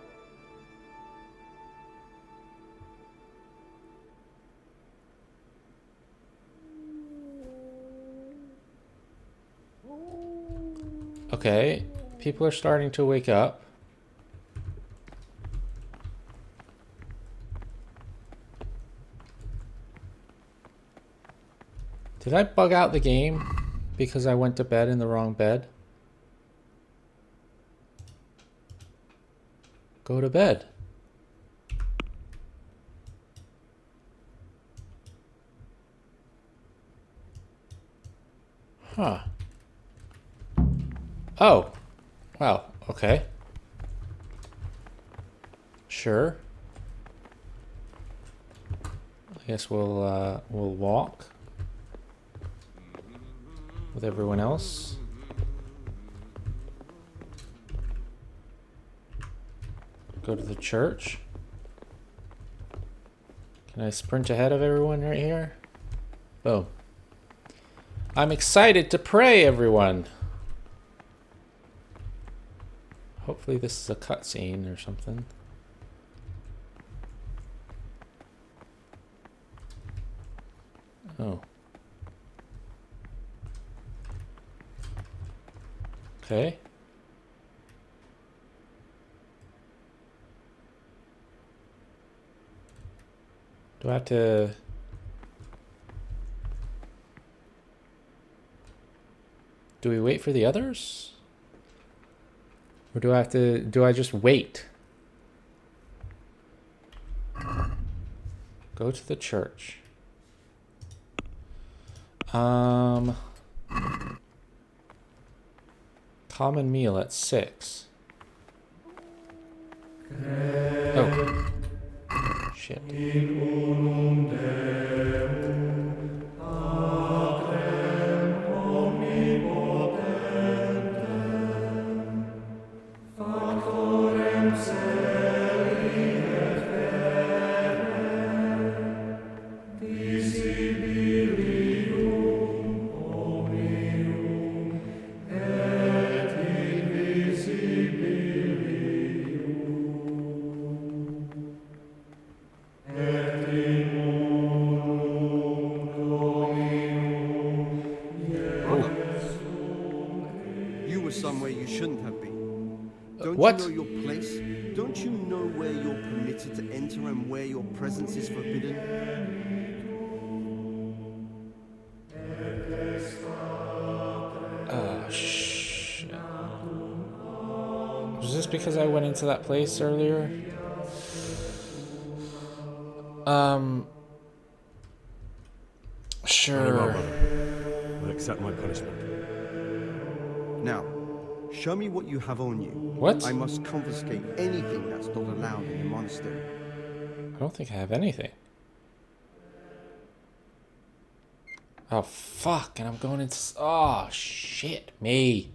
Okay, people are starting to wake up. Did I bug out the game because I went to bed in the wrong bed? Go to bed. Huh. Oh. Well, okay. Sure. I guess we'll walk with everyone else. Go to the church. Can I sprint ahead of everyone right here? Boom. I'm excited to pray, everyone. Hopefully this is a cutscene or something. Oh. Okay. Do I have to... Do we wait for the others? Or do I have to... Do I just wait? Go to the church. Common meal at 6. Oh. Shit. What? Don't you know your place? Don't you know where you're permitted to enter and where your presence is forbidden? Oh, shit. Was this because I went into that place earlier? Sure. I'll accept my punishment. Now, show me what you have on you. What? I must confiscate anything that's not allowed in the monastery. I don't think I have anything. Oh, fuck. And I'm going into... Oh, shit. Me.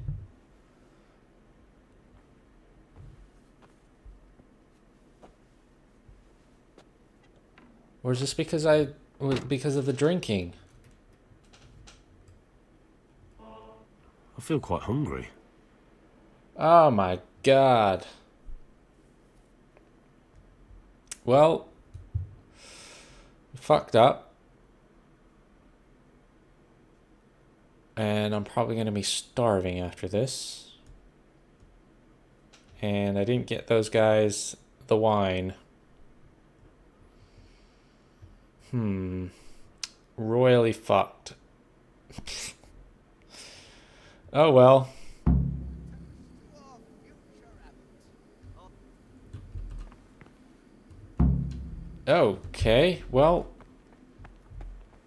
Or is this because because of the drinking? I feel quite hungry. Oh my god. Well, fucked up. And I'm probably going to be starving after this. And I didn't get those guys the wine. Royally fucked. Oh well. Okay, well,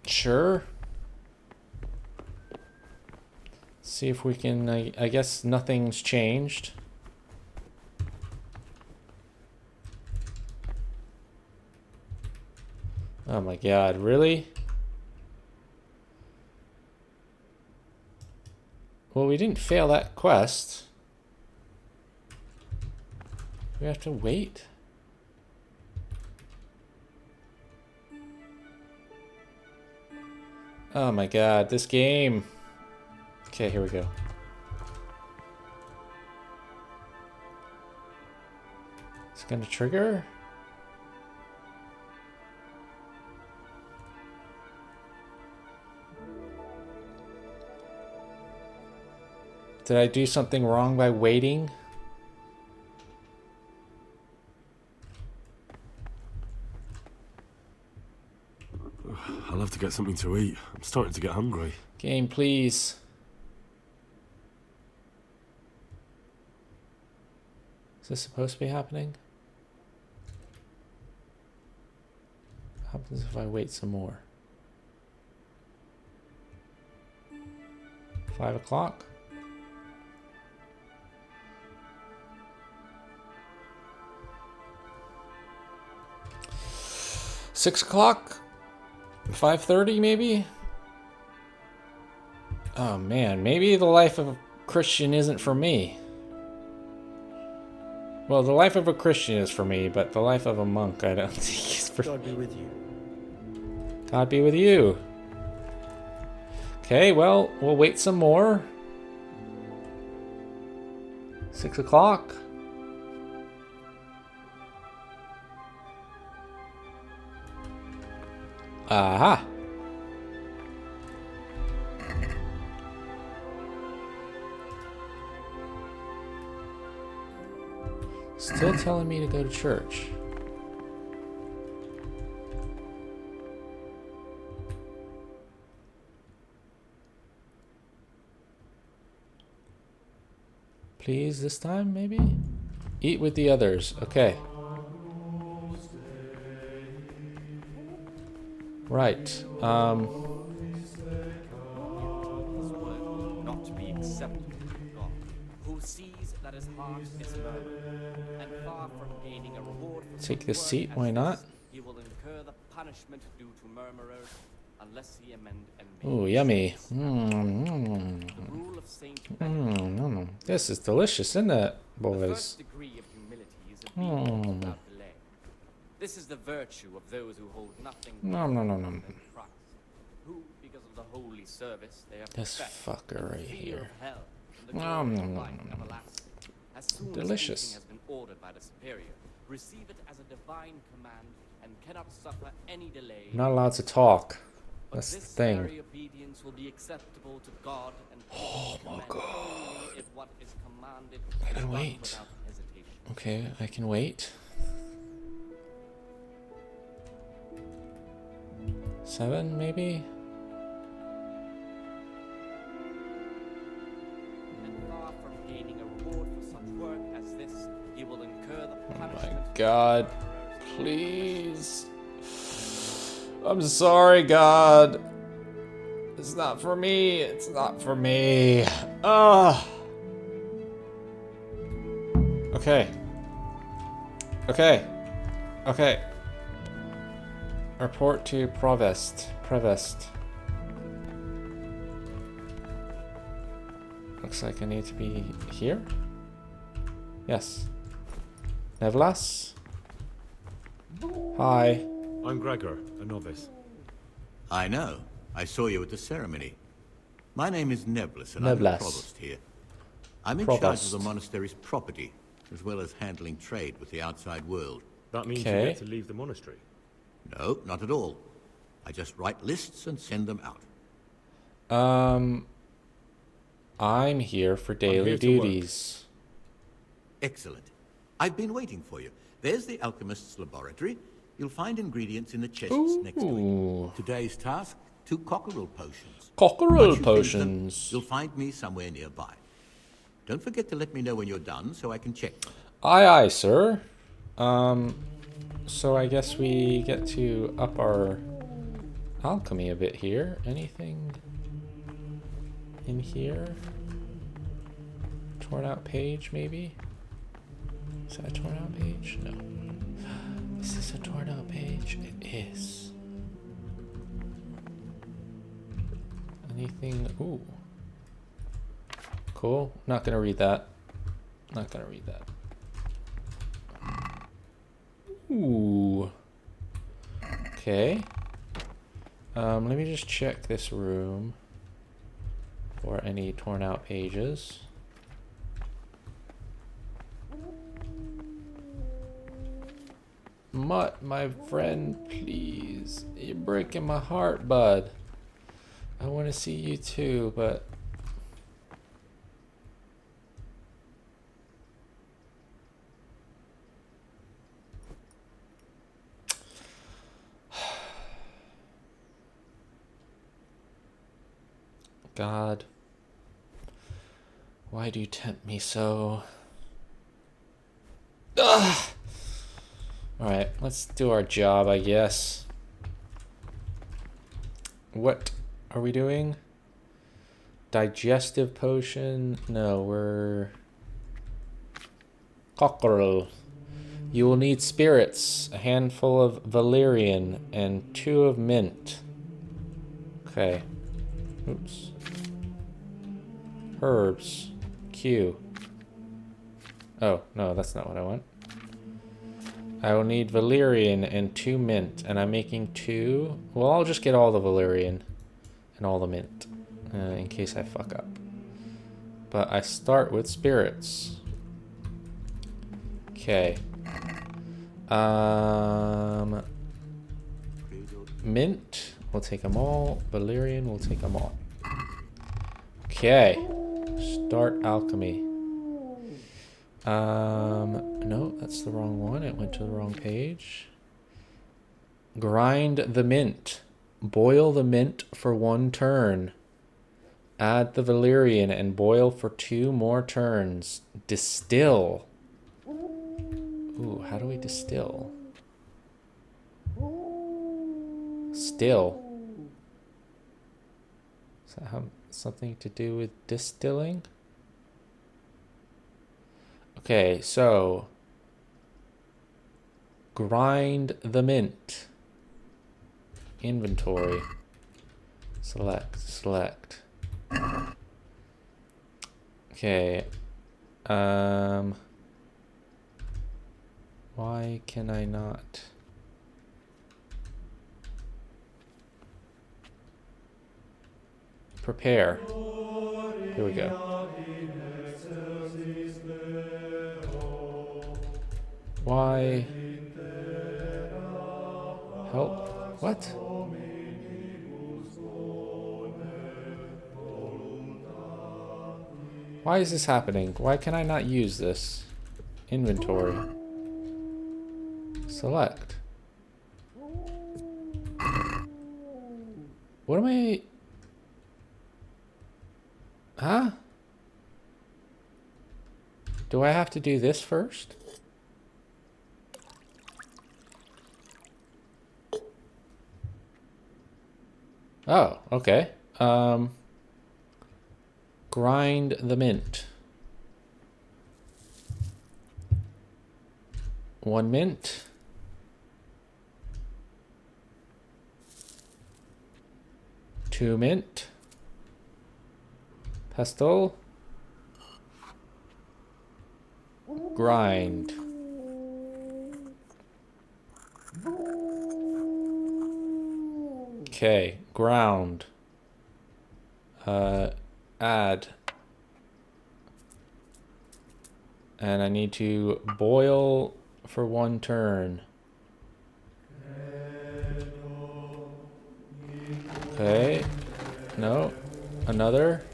sure. See if we can, I guess nothing's changed. Oh my god, really? Well, we didn't fail that quest. We have to wait. Oh my god, this game. Okay, here we go. It's gonna trigger. Did I do something wrong by waiting? I'll have to get something to eat. I'm starting to get hungry. Game, please. Is this supposed to be happening? What happens if I wait some more? 5 o'clock? $6 o'clock? 5:30 maybe? Oh man, maybe the life of a Christian isn't for me. Well, the life of a Christian is for me, but the life of a monk I don't think is for me. God be with you. God be with you. Okay, well, we'll wait some more. 6 o'clock. Aha. Still telling me to go to church. Please, this time, maybe? Eat with the others. Okay. Right. Not to be acceptable to God, who sees that his heart is murmuring, and far from gaining a reward for Take such this work seat, as why not? this, he will incur the punishment due to murmurers unless he amend and make. Ooh, yummy. The rule of Saint This is delicious, isn't it, The boys? first degree of humility is obedience without delay. This is the virtue of those who hold nothing No. than Christ, who, because of the holy service they have This professed, fucker right fear here. of hell and the glory of life Nom. everlasting. As soon Delicious. as anything has been ordered by the superior, receive it as a divine command and cannot suffer any delay. I'm not allowed to talk. But That's the this thing. very obedience will be acceptable to God and Oh my God. only if what is commanded I is can done wait. without hesitation. Okay, I can wait. 7, maybe? And far from gaining a reward for such work as this, he will incur the Oh my punishment. God. Please. I'm sorry, God. It's not for me. It's not for me. Ugh. Okay. Okay. Okay. Report to Provost. Looks like I need to be here. Yes. Nevlas? Hi. I'm Gregor, a novice. I know. I saw you at the ceremony. My name is Nevlas, and I'm the provost here. I'm in charge of the monastery's property, as well as handling trade with the outside world. That means you get to leave the monastery? No, not at all. I just write lists and send them out. I'm here for daily duties. Excellent. I've been waiting for you. There's the alchemist's laboratory. You'll find ingredients in the chests next to it. Today's task, 2 cockerel potions. Cockerel Once you finish them, potions. you'll find me somewhere nearby. Don't forget to let me know when you're done so I can check. Aye, aye, sir. So I guess we get to up our alchemy a bit here. Anything in here? Torn out page, maybe? Is that a torn out page? No. Is this a torn out page? It is. Anything? Ooh. Cool. Not gonna read that. Not gonna read that. Ooh. Okay. Let me just check this room for any torn out pages. Mutt, my friend, please. You're breaking my heart, bud. I want to see you too, but God. Why do you tempt me so? Ugh! Alright, let's do our job, I guess. What are we doing? Digestive potion? No, we're... Cockerel. You will need spirits, a handful of valerian, and 2 of mint. Okay. Oops. Herbs. Q. Oh, no, that's not what I want. I will need valerian and 2 mint, and I'm making 2. Well, I'll just get all the valerian and all the mint, in case I fuck up. But I start with spirits. Okay. Mint, we'll take them all. Valerian, we'll take them all. Okay. Start alchemy. No, that's the wrong one. It went to the wrong page. Grind the mint. Boil the mint for 1 turn. Add the valerian and boil for 2 more turns. Distill. Ooh, how do we distill? Still. Does that have something to do with distilling? Okay, so grind the mint. Inventory. Select. Okay. Why can I not? Prepare. Here we go. Why? Help? What? Why is this happening? Why can I not use this? Inventory. Select. What am I... Huh? Do I have to do this first? Oh, okay. Grind the mint. 1 mint. 2 mint. Pestle. Grind. Okay, ground. Add. And I need to boil for 1 turn. Okay. No. Another.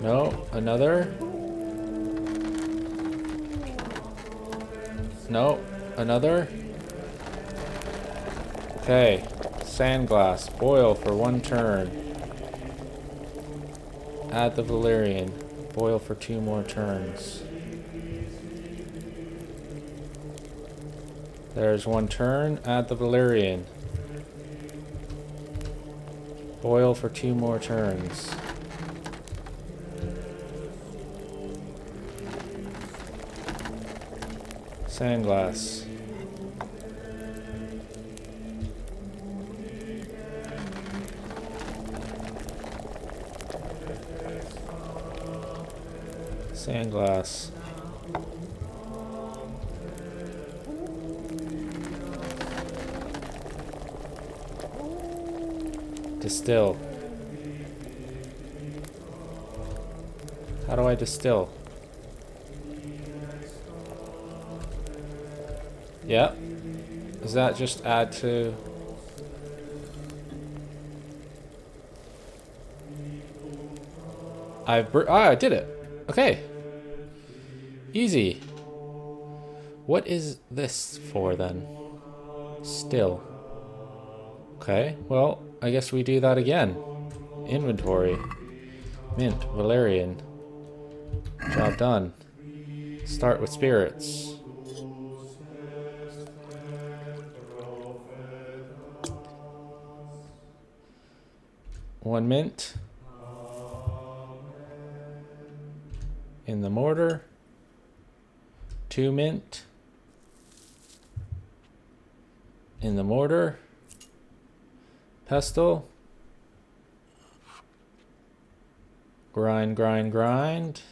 No. Another. No. Another. Okay. Sandglass. Boil for 1 turn. Add the valerian. Boil for 2 more turns. There's 1 turn. Add the valerian. Boil for 2 more turns. Sandglass. Sandglass. Distill. How do I distill? Yeah. Does that just add to... I did it. Okay. Easy. What is this for then? Still. Okay, well, I guess we do that again. Inventory. Mint. Valerian. Job done. Start with spirits. One mint. In the mortar. 2 mint. In the mortar. Pestle. Grind, grind, grind.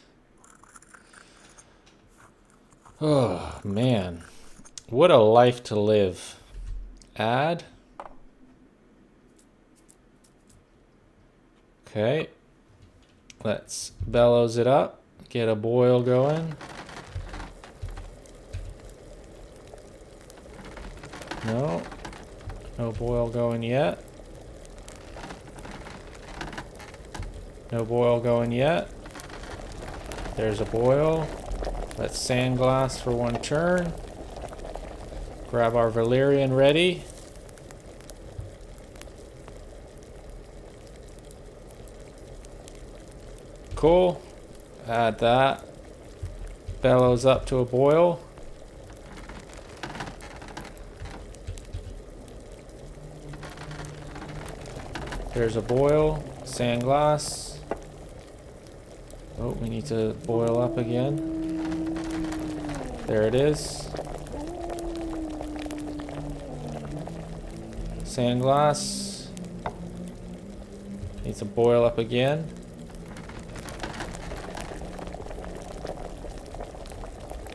Oh, man. What a life to live. Add. Okay. Let's bellows it up. Get a boil going. No. No boil going yet. No boil going yet. There's a boil. Let's sandglass for 1 turn. Grab our Valerian ready. Cool. Add that. Bellows up to a boil. There's a boil. Sandglass. Oh, we need to boil up again. There it is. Sandglass. Needs to boil up again.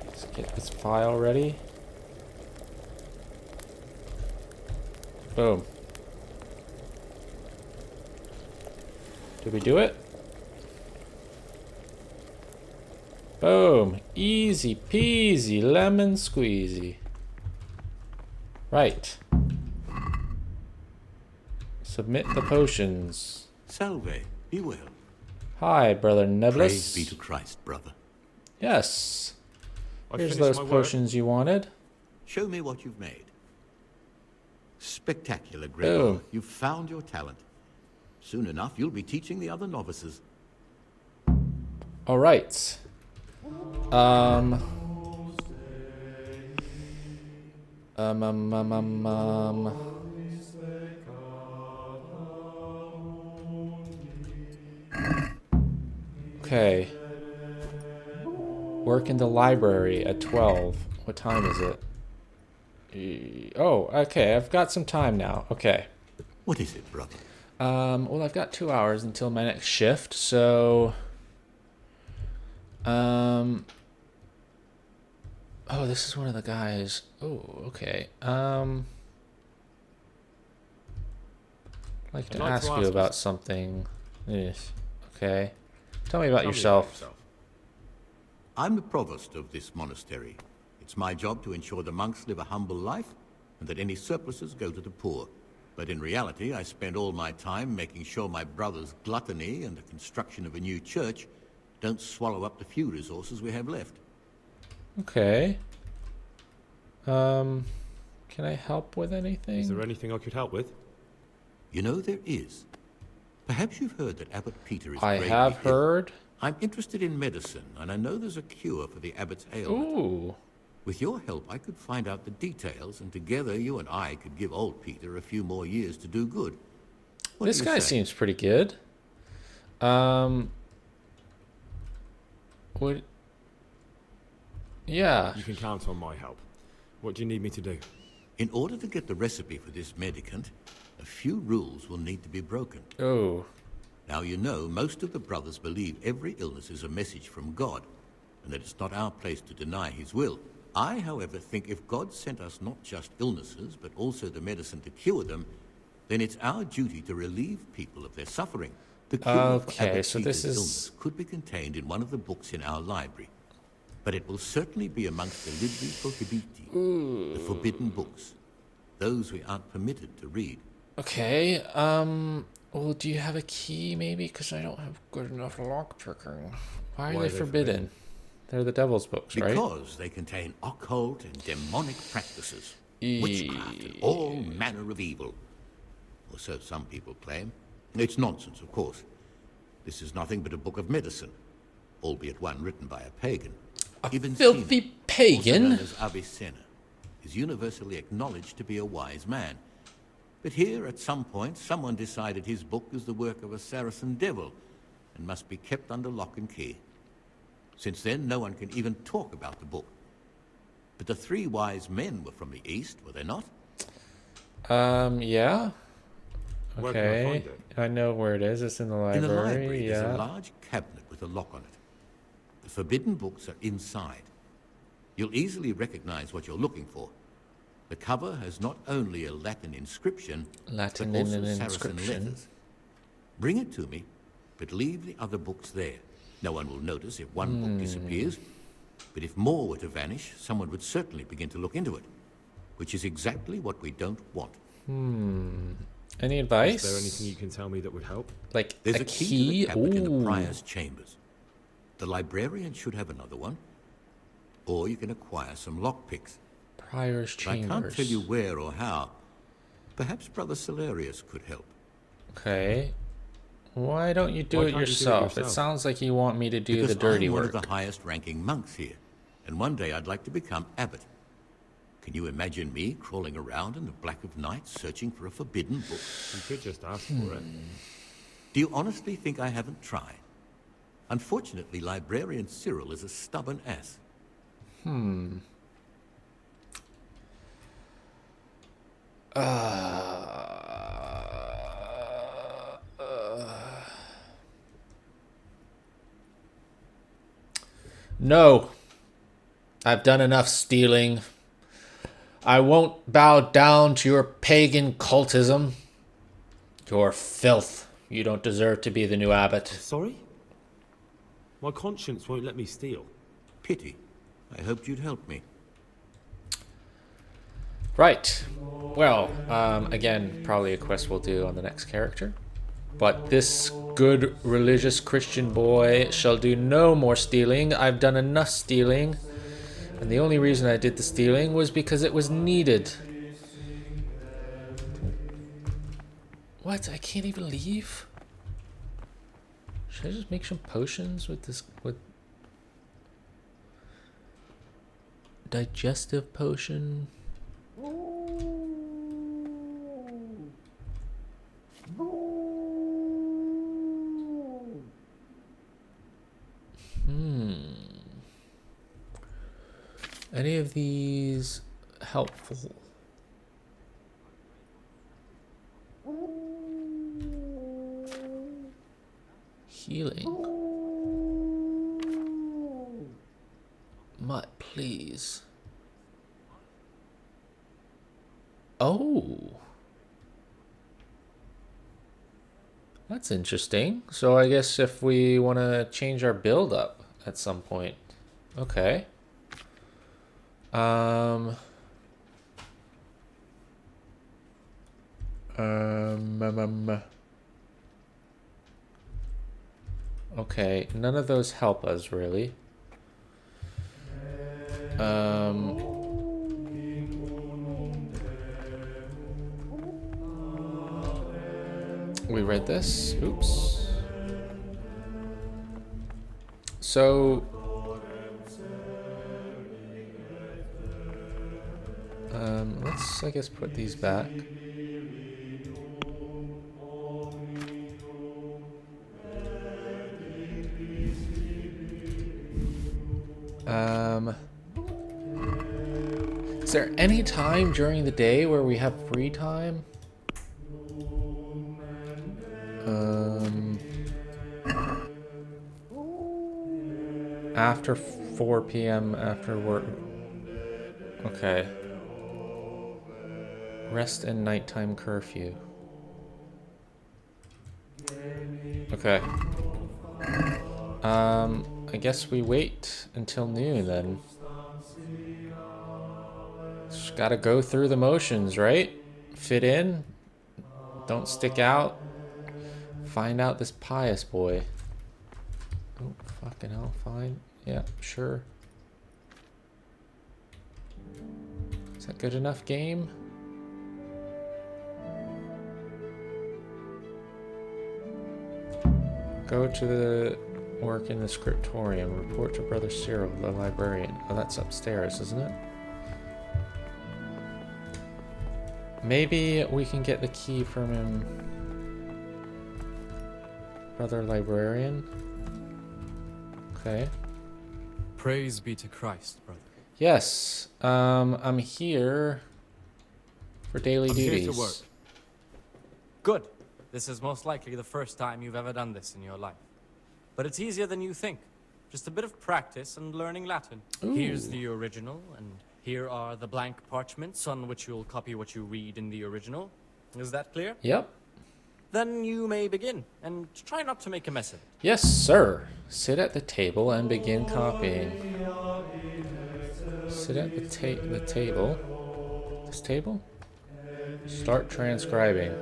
Let's get this file ready. Boom. Did we do it? Boom. Easy peasy lemon squeezy. Right. Submit the potions. Salve, be well. Hi, Brother Neblis. Praise be to Christ, brother. Yes. I Here's finished those my work. potions you wanted. Show me what you've made. Spectacular, Gregor. Boom. You've found your talent. Soon enough, you'll be teaching the other novices. All right. Okay. Work in the library at 12. What time is it? Oh, okay. I've got some time now. Okay. What is it, brother? Well, I've got 2 hours until my next shift, so... Oh, this is one of the guys. Oh, okay. I'd like to ask you about something. Yes. Okay. Tell me about yourself. I'm the provost of this monastery. It's my job to ensure the monks live a humble life and that any surpluses go to the poor. But in reality, I spend all my time making sure my brother's gluttony and the construction of a new church don't swallow up the few resources we have left. Okay. Can I help with anything? Is there anything I could help with? You know, there is. Perhaps you've heard that Abbot Peter is I gravely have ill. heard. I'm interested in medicine, and I know there's a cure for the abbot's ailment. Ooh. With your help, I could find out the details, and together you and I could give old Peter a few more years to do good. What This do you guy say? seems pretty good. What? Yeah. You can count on my help. What do you need me to do? In order to get the recipe for this medicament, a few rules will need to be broken. Oh. Now, you know, most of the brothers believe every illness is a message from God, and that it's not our place to deny his will. I, however, think if God sent us not just illnesses, but also the medicine to cure them, then it's our duty to relieve people of their suffering. The cure for Okay, Abbot so Peter's this is... illness could be contained in one of the books in our library, but it will certainly be amongst the libri prohibiti, the forbidden books, those we aren't permitted to read. Okay, well, do you have a key, maybe? Because I don't have good enough lockpicking. Why are they forbidden? They're the devil's books, right? Because they contain occult and demonic practices, witchcraft, and all manner of evil. or so some people claim. It's nonsense, of course. This is nothing but a book of medicine, albeit one written by a pagan. Even filthy pagan? Also known as Avicenna, is universally acknowledged to be a wise man. But here, at some point, someone decided his book is the work of a Saracen devil and must be kept under lock and key. Since then, no one can even talk about the book. But the three wise men were from the East, were they not? Yeah. Where can I find Okay. it? I know where it is. It's in the library. In the library, yeah. there's a large cabinet with a lock on it. The forbidden books are inside. You'll easily recognize what you're looking for. The cover has not only a Latin inscription, but also Saracen letters. Bring it to me, but leave the other books there. No one will notice if one book disappears, but if more were to vanish, someone would certainly begin to look into it, which is exactly what we don't want. Any advice? Is there anything you can tell me that would help? Like There's a a key to the cabinet in the Ooh. Prior's chambers. The librarian should have another one, or you can acquire some lockpicks. Prior's But I can't chambers. tell you where or how. Perhaps Brother Celerius could help. Okay. Why don't you do Why it can't you do it yourself? It yourself? sounds like you want me to do Because the dirty I'm one work. of the highest-ranking monks here, and one day I'd like to become abbot. Can you imagine me crawling around in the black of night searching for a forbidden book? You could just ask for it. Do you honestly think I haven't tried? Unfortunately, Librarian Cyril is a stubborn ass. No. I've done enough stealing. I won't bow down to your pagan cultism. Your filth. You don't deserve to be the new abbot. Sorry? My conscience won't let me steal. Pity. I hoped you'd help me. Right. Well, again, probably a quest we'll do on the next character. But this good religious Christian boy shall do no more stealing. I've done enough stealing. And the only reason I did the stealing was because it was needed. What? I can't even leave? Should I just make some potions with this? With digestive potion? Any of these helpful? Healing. Mutt, please. Oh. That's interesting. So I guess if we want to change our build up at some point. Okay. Okay, none of those help us really. We read this. Oops. So let's, I guess, put these back. Is there any time during the day where we have free time? After 4 p.m. after work. Okay. Rest and nighttime curfew. Okay. I guess we wait until noon then. Just gotta go through the motions, right? Fit in. Don't stick out. Find out this Pious boy. Oh, fucking hell, fine. Yeah, sure. Is that good enough, game? Go to the work in the scriptorium. Report to Brother Cyril, the librarian. Oh, that's upstairs, isn't it? Maybe we can get the key from him. Brother librarian. Okay. Praise be to Christ, brother. Yes. I'm here for daily duties. Here to work. Good. This is most likely the first time you've ever done this in your life. But it's easier than you think. Just a bit of practice and learning Latin. Ooh. Here's the original, and here are the blank parchments on which you'll copy what you read in the original. Is that clear? Yep. Then you may begin, and try not to make a mess of it. Yes, sir. Sit at the table and begin copying. Sit at the table. This table? Start transcribing.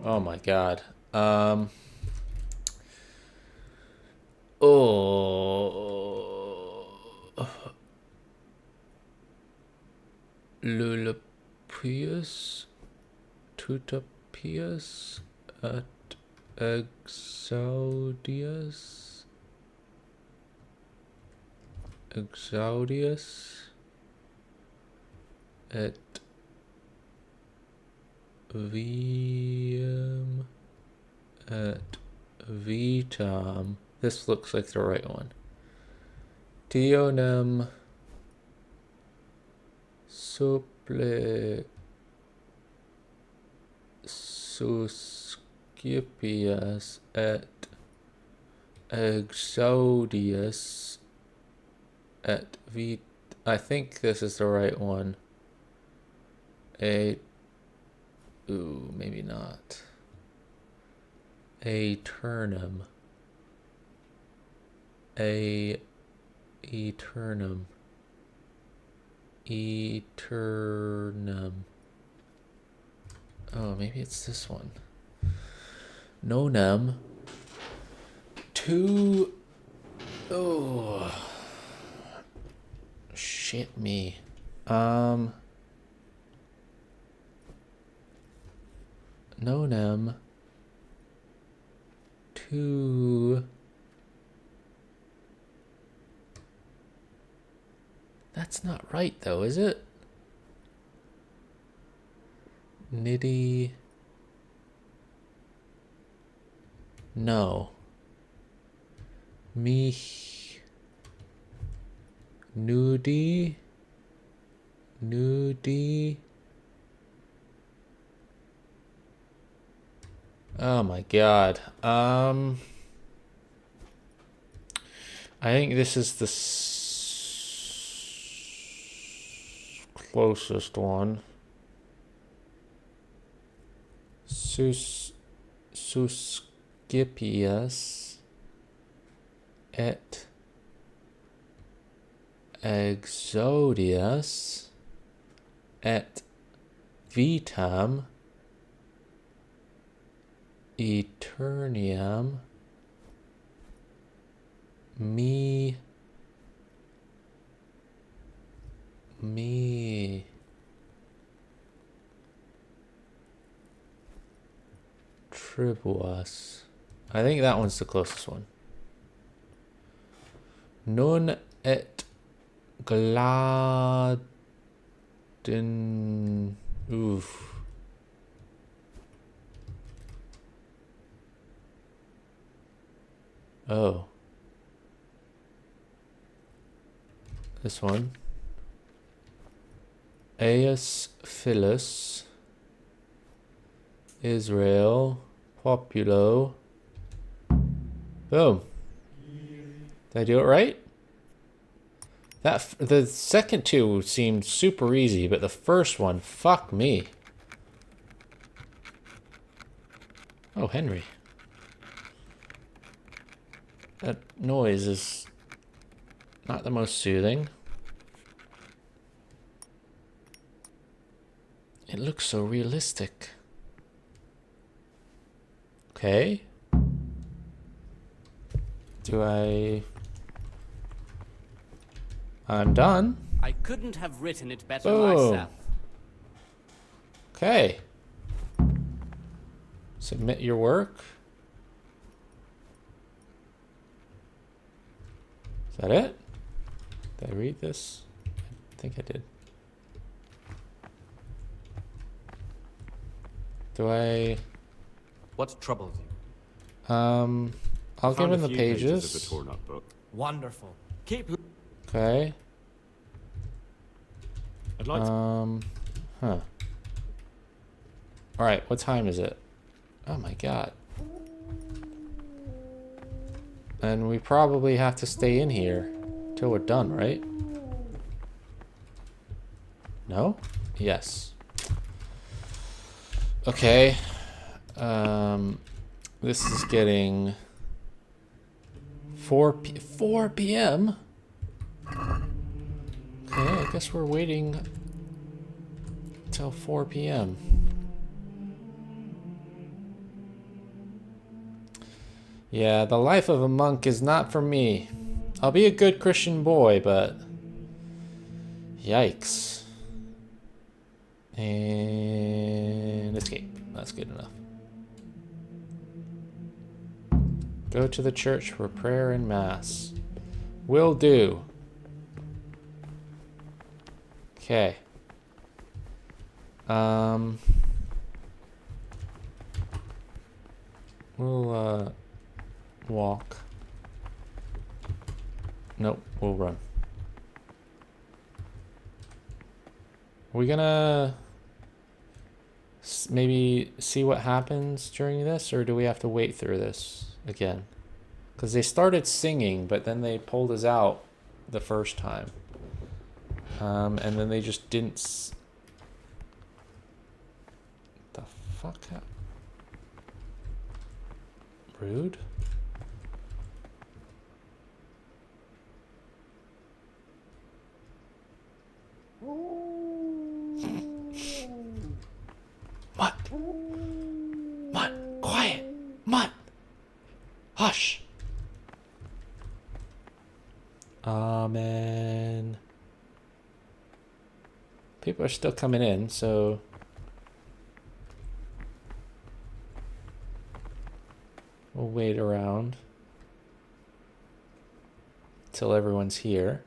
Oh my god. Pious, tuta Pious at Exaudius, et viam et vitam. This looks like the right one. Dionem supple Suscipius et Exaudius et vit. I think this is the right one. Ooh, maybe not. Aeternum. Eternum. Oh, maybe it's this one. Nonum. Oh. Shit me. Nonum. That's not right, though, is it? Nitty. No. Me. Nudie. Oh my god. I think this is the closest one. Suscipius et Exaudius et vitam Eternium me tribuas. I think that one's the closest one. Non et gladden. Oof. Oh. This one. Eus Philus. Israel. Populo. Boom. Did I do it right? The second two seemed super easy, but the first one, fuck me. Oh, Henry. That noise is not the most soothing. It looks so realistic. Okay. I'm done. I couldn't have written it better Boom. myself. Okay. Submit your work. Is that it? Did I read this? I think I did. Do I... What troubles you? I'll give him the pages. Of the torn up book. Wonderful. Keep... Okay. I'd like Huh. Alright, what time is it? Oh my god. And we probably have to stay in here till we're done, right? No? Yes. Okay. This is getting 4 p.m. Okay, I guess we're waiting till 4 p.m. Yeah, the life of a monk is not for me. I'll be a good Christian boy, but... Yikes. And escape. That's good enough. Go to the church for prayer and mass. Will do. Okay. We'll walk. Nope, we'll run. Are we gonna maybe see what happens during this, or do we have to wait through this again? Because they started singing, but then they pulled us out the first time. And then they just didn't... The fuck? Rude. Mutt! Mutt! Quiet! Mutt! Hush! Amen. People are still coming in, so... We'll wait around till everyone's here.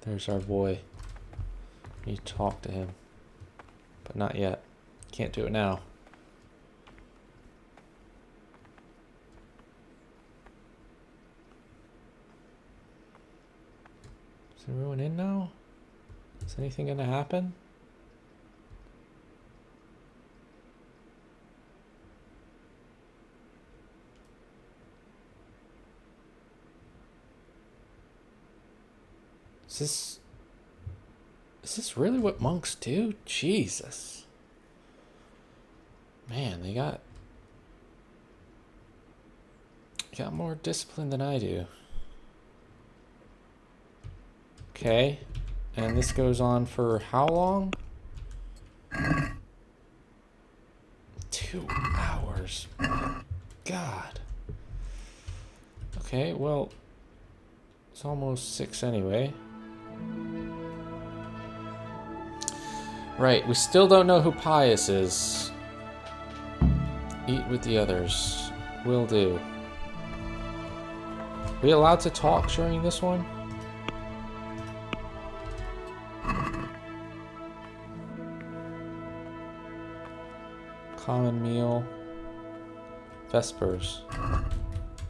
There's our boy. You talk to him, but not yet. Can't do it now. Is everyone in now? Is anything gonna happen? Is this really what monks do? Jesus. Man, they got more discipline than I do. Okay. And this goes on for how long? 2 hours. God. Okay, well, it's almost 6 anyway. Right, we still don't know who Pious is. Eat with the others. Will do. Are we allowed to talk during this one? Common meal. Vespers.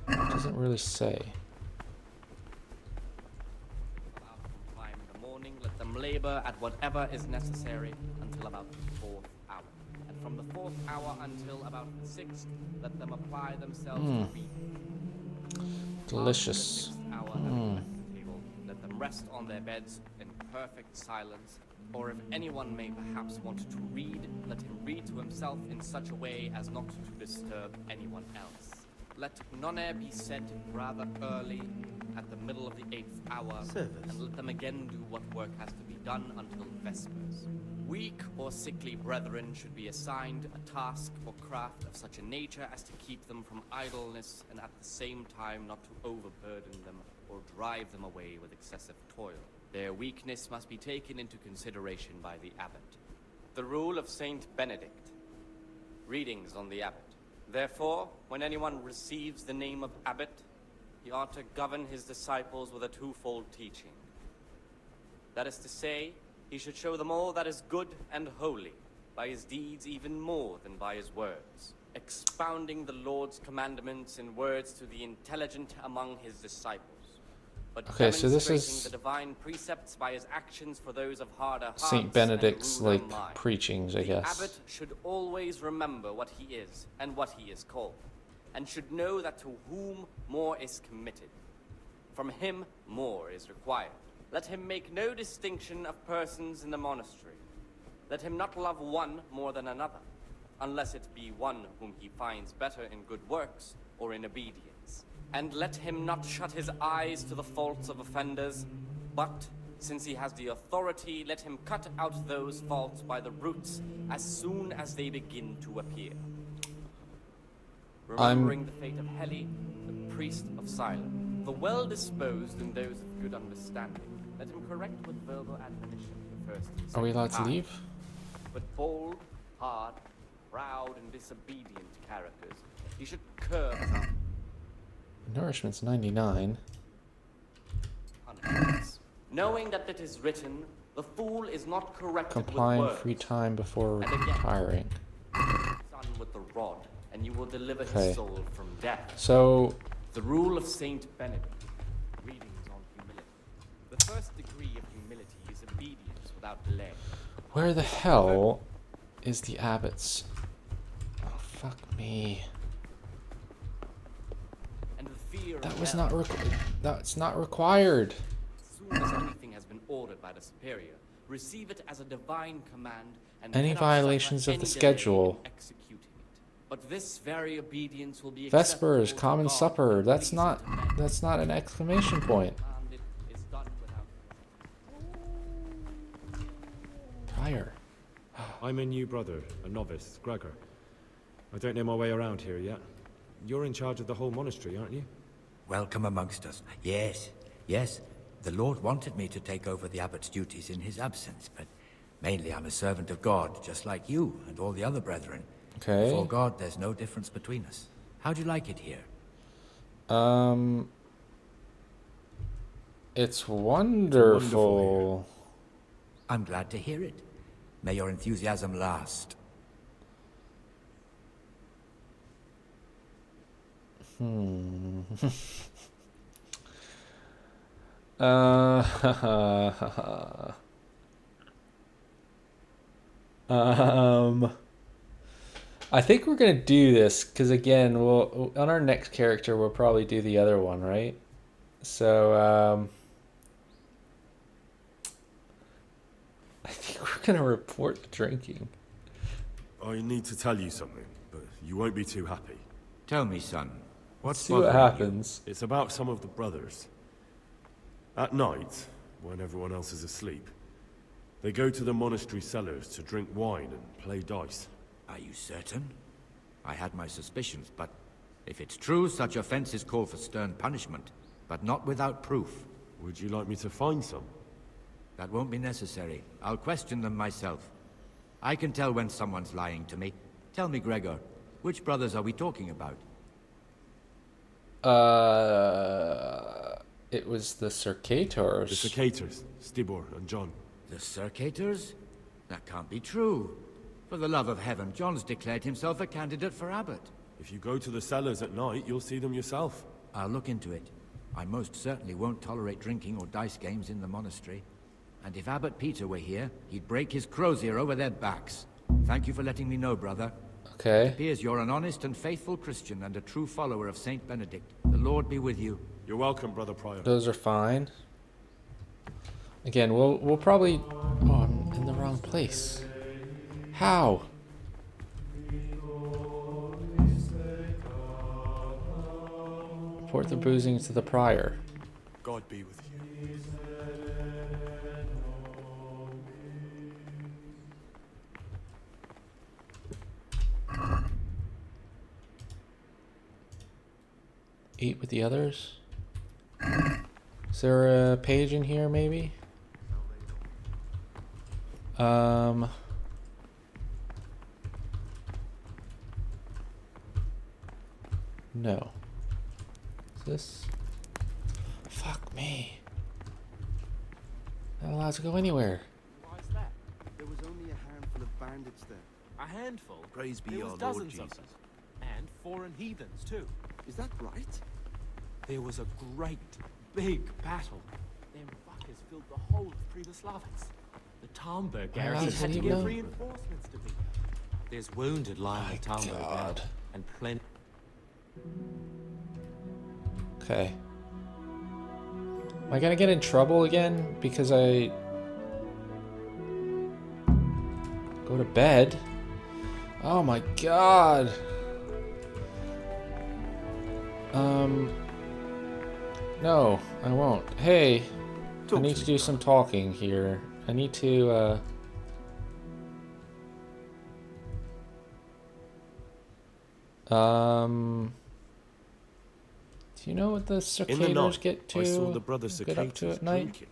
Doesn't really say. Let them labor at whatever is necessary until about the 4th hour. And from the 4th hour until about the 6th, let them apply themselves to read. Delicious. Hour at the table, let them rest on their beds in perfect silence. Or if anyone may perhaps want to read, let him read to himself in such a way as not to disturb anyone else. Let none be said rather early, at the middle of the 8th hour, Service. and let them again do what work has to be done until Vespers. Weak or sickly brethren should be assigned a task or craft of such a nature as to keep them from idleness and at the same time not to overburden them or drive them away with excessive toil. Their weakness must be taken into consideration by the abbot. The rule of Saint Benedict. Readings on the abbot. Therefore, when anyone receives the name of abbot, he ought to govern his disciples with a twofold teaching. That is to say, he should show them all that is good and holy, by his deeds even more than by his words, expounding the Lord's commandments in words to the intelligent among his disciples. But okay, so this demonstrating is the divine precepts by his actions for those of harder hearts Saint Benedict's and ruder like minds. preachings, I The guess. abbot should always remember what he is and what he is called, and should know that to whom more is committed, from him more is required. Let him make no distinction of persons in the monastery. Let him not love one more than another, unless it be one whom he finds better in good works or in obedience. And let him not shut his eyes to the faults of offenders, but, since he has the authority, let him cut out those faults by the roots as soon as they begin to appear. Remembering the fate of Heli, the priest of Silence, the well-disposed and those of good understanding, let him correct with verbal admonition the first and Are we allowed to second leave? time. But bold, hard, proud, and disobedient characters, he should curb Nourishment's 99. punishments. Knowing that it is written, the fool is not corrected Complying with words, free time before and again, retiring. son with the rod, and you will deliver Okay. his soul from death. So The rule of Saint Benedict. Readings on humility. The first degree of humility is obedience without delay. where the hell is the abbot's? Oh fuck me. And the fear That of was hell. not that's not required. As soon as anything has been ordered by the superior, receive it as a divine command and Any cannot violations suffer of the any delay schedule. in executing it. But this very obedience will be Vespers, acceptable to common God supper. and That's pleasing not to men. that's not an exclamation point. And it is done without Prior. I'm a new brother, a novice, Gregor. I don't know my way around here yet. You're in charge of the whole monastery, aren't you? Welcome amongst us. Yes, yes. The Lord wanted me to take over the abbot's duties in his absence, but mainly I'm a servant of God, just like you and all the other brethren. Okay. Before God, there's no difference between us. How'd you like it here? It's wonderful. I'm glad to hear it. May your enthusiasm last. I think we're gonna do this because again, we'll on our next character we'll probably do the other one, right? So I think we're gonna report the drinking. I need to tell you something, but you won't be too happy. Tell me, son. Let's see what happens. It's about some of the brothers. At night, when everyone else is asleep, they go to the monastery cellars to drink wine and play dice. Are you certain? I had my suspicions, but if it's true, such offenses call for stern punishment, but not without proof. Would you like me to find some? That won't be necessary. I'll question them myself. I can tell when someone's lying to me. Tell me, Gregor, which brothers are we talking about? It was the Circators. The Circators, Stibor and John. The Circators? That can't be true. For the love of heaven, John's declared himself a candidate for abbot. If you go to the cellars at night, you'll see them yourself. I'll look into it. I most certainly won't tolerate drinking or dice games in the monastery. And if Abbot Peter were here, he'd break his crozier over their backs. Thank you for letting me know, brother. Okay. It appears you're an honest and faithful Christian and a true follower of Saint Benedict. The Lord be with you. You're welcome, Brother Prior. Those are fine. Again, we'll probably. Oh, I'm in the wrong place. How? Report the boozing to the prior. God be with you. Eat with the others. Is there a page in here, maybe? No. Is this? Fuck me. Not allowed to go anywhere. Why is that? There was only a handful of bandits there. A handful? Praise be There our was Lord dozens Jesus. of them. And foreign heathens, too. Is that right? There was a great, big battle. Them fuckers filled the whole of Pribyslavitz. The Talmberg garrison does had he to know? get reinforcements to be here. There's wounded lying in Talmberg now, and plenty. Okay. Am I gonna get in trouble again because I go to bed? Oh my god. No, I won't. Hey, I need to do some talking here. I need to, do you know what the In the cicadas night, get to? I saw the brother get up to cicadas at night? drinking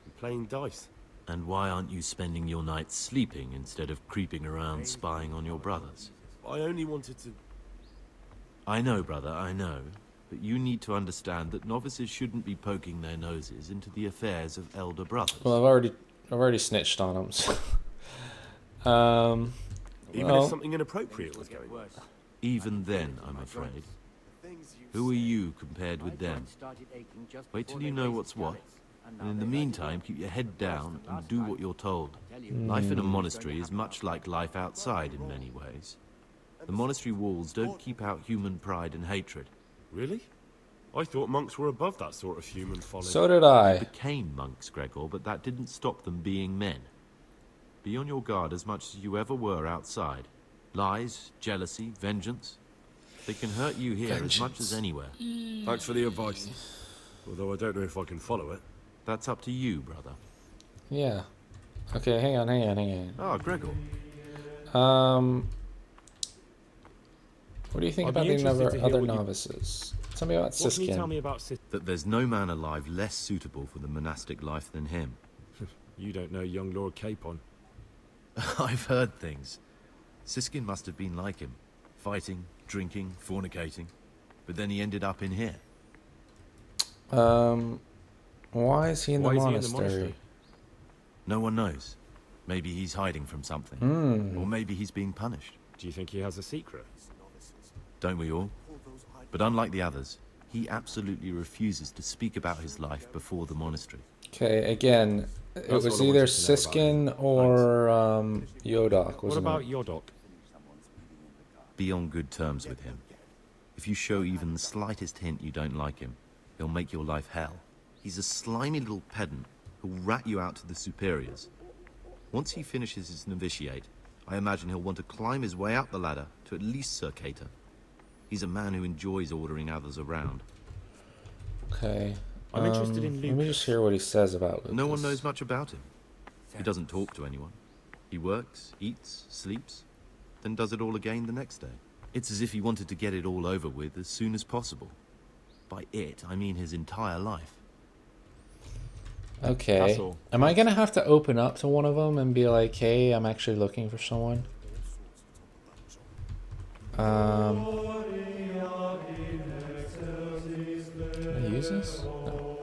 and playing dice. And why aren't you spending your nights sleeping instead of creeping around spying on your brothers? I only wanted to... I know, brother, I know. But you need to understand that novices shouldn't be poking their noses into the affairs of elder brothers. Well, I've already snitched on them. So. Even well, if something inappropriate was going on. Even then, I'm afraid. Who are you compared with them? Wait till you know what's what. And in the meantime, keep your head down and do what you're told. Life in a monastery is much like life outside in many ways. The monastery walls don't keep out human pride and hatred. Really? I thought monks were above that sort of human folly. So did I. They became monks, Gregor, but that didn't stop them being men. Be on your guard as much as you ever were outside. Lies, jealousy, vengeance. They can hurt you here as much as anywhere. Thanks for the advice. Although I don't know if I can follow it. That's up to you, brother. Yeah. Okay, hang on. Ah, Gregor. What do you think I'd be about the interested to hear other what you- novices? Tell me about What can you tell Siskin. me about That there's no man alive less suitable for the monastic life than him. You don't know young Lord Capon. I've heard things. Siskin must have been like him. Fighting, drinking, fornicating. But then he ended up in here. Why is he in the monastery? No one knows. Maybe he's hiding from something. Or maybe he's being punished. Do you think he has a secret? Don't we all? But unlike the others, he absolutely refuses to speak about his life before the monastery. Okay, again, it That's was all I either wanted to know Siskin about or Yodok, What wasn't about it? Yodok? Be on good terms with him. If you show even the slightest hint you don't like him, he'll make your life hell. He's a slimy little pedant who'll rat you out to the superiors. Once he finishes his novitiate, I imagine he'll want to climb his way up the ladder to at least Sir Cater. He's a man who enjoys ordering others around. Okay. I'm interested in Let me just hear what he says about Lucas. No one knows much about him. He doesn't talk to anyone. He works, eats, sleeps, then does it all again the next day. It's as if he wanted to get it all over with as soon as possible. By it, I mean his entire life. Okay. Am I gonna have to open up to one of them and be like, "Hey, I'm actually looking for someone"? Can I use this? No.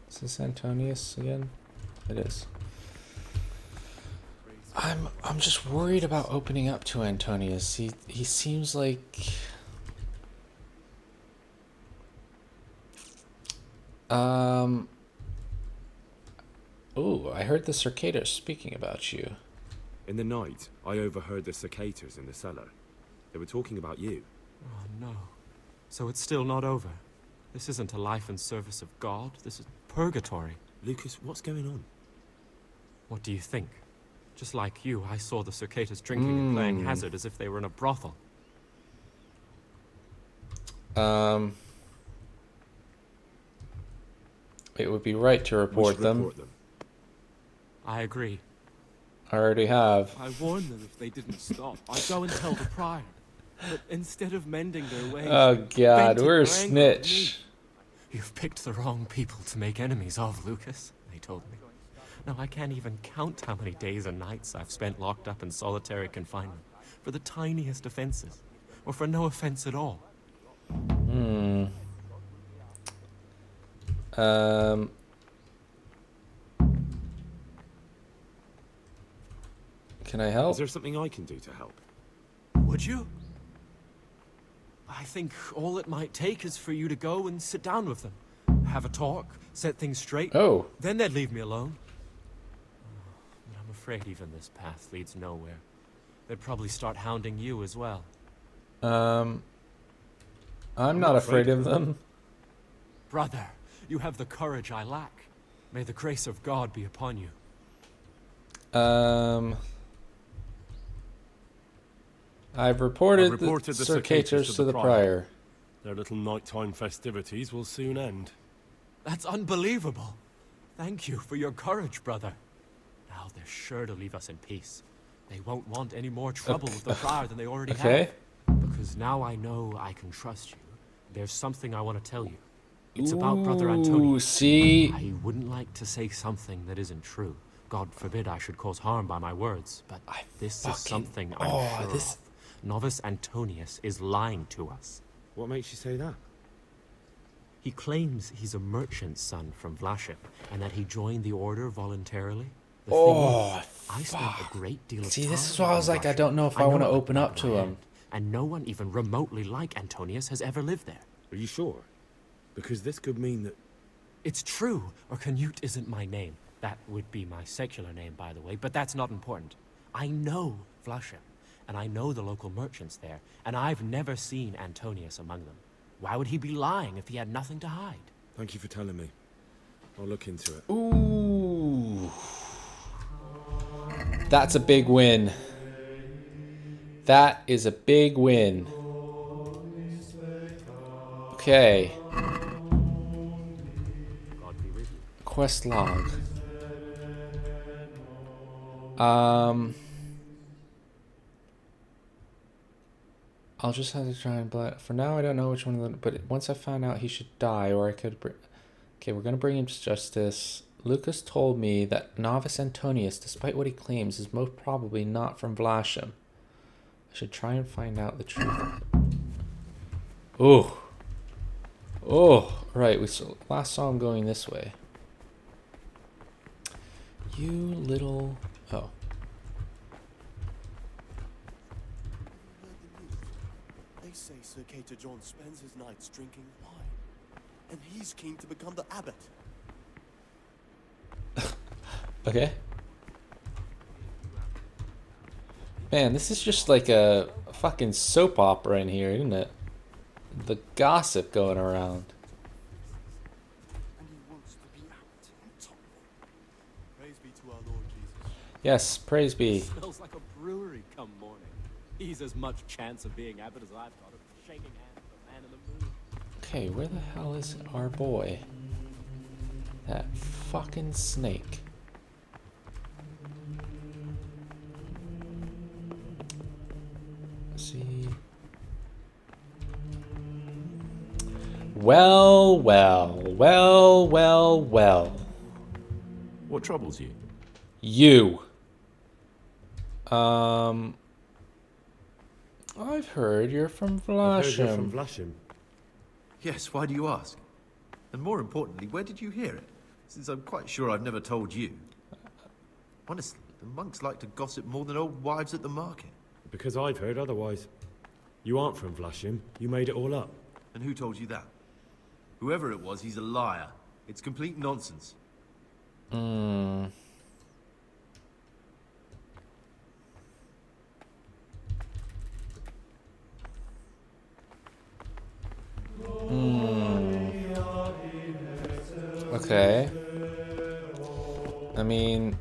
Is this Antonius again? It is. I'm just worried about opening up to Antonius. He seems like Oh, I heard the Circados speaking about you. In the night, I overheard the cicadas in the cellar. They were talking about you. Oh, no. So it's still not over. This isn't a life in service of God. This is purgatory. Lucas, what's going on? What do you think? Just like you, I saw the cicadas drinking and playing hazard as if they were in a brothel. It would be right to report them. I agree. I already have. I warned them if they didn't stop. I'd go and tell the prior. But instead of mending their ways, Oh god, we're a snitch. You've picked the wrong people to make enemies of, Lucas, they told me. Now I can't even count how many days and nights I've spent locked up in solitary confinement for the tiniest offenses, or for no offense at all. Can I help? Is there something I can do to help? Would you? I think all it might take is for you to go and sit down with them. Have a talk, set things straight. Oh. Then they'd leave me alone. But I'm afraid even this path leads nowhere. They'd probably start hounding you as well. I'm not afraid of them. Brother, you have the courage I lack. May the grace of God be upon you. I've reported the cicadas to the prior. Their little nighttime festivities will soon end. That's unbelievable. Thank you for your courage, brother. Now they're sure to leave us in peace. They won't want any more trouble with the prior than they already have. Because now I know I can trust you. There's something I want to tell you. It's about Brother Antonius. See? I wouldn't like to say something that isn't true. God forbid I should cause harm by my words, but this is something I'm sure of. Novice Antonius is lying to us. What makes you say that? He claims he's a merchant's son from Vlashim, and that he joined the order voluntarily. The thing is, I spent a great deal of time. This is why I was like, I don't know if I want to open up to him. And no one even remotely like Antonius has ever lived there. Are you sure? Because this could mean that... It's true, or Canute isn't my name. That would be my secular name, by the way, but that's not important. I know Vlashim, and I know the local merchants there, and I've never seen Antonius among them. Why would he be lying if he had nothing to hide? Thank you for telling me. I'll look into it. Ooh. That's a big win. That is a big win. Okay. Quest log. I'll just have to try and for now I don't know which one of them, but once I find out he should die, or I could okay, we're gonna bring him to justice. Lucas told me that Novice Antonius, despite what he claims, is most probably not from Vlashim. I should try and find out the truth. Oh. Oh, right, we last saw him going this way. You little... Oh. They say Sir Cater John spends his nights drinking wine, and he's keen to become the abbot. Okay. Man, this is just like a fucking soap opera in here, isn't it? The gossip going around. And he wants to be out on top. Praise be to our Lord Jesus. Yes, praise be. Smells like a brewery come morning. He's as much chance of being abbot as I've got of shaking hands with a man in the moon. Okay, where the hell is our boy? That fucking snake. Let's see. Well. What troubles you? You. I've heard you're from Vlashim. Yes, why do you ask? And more importantly, where did you hear it? Since I'm quite sure I've never told you. Honestly, the monks like to gossip more than old wives at the market. Because I've heard otherwise. You aren't from Vlashim. You made it all up. And who told you that? Whoever it was, he's a liar. It's complete nonsense. Okay. I mean...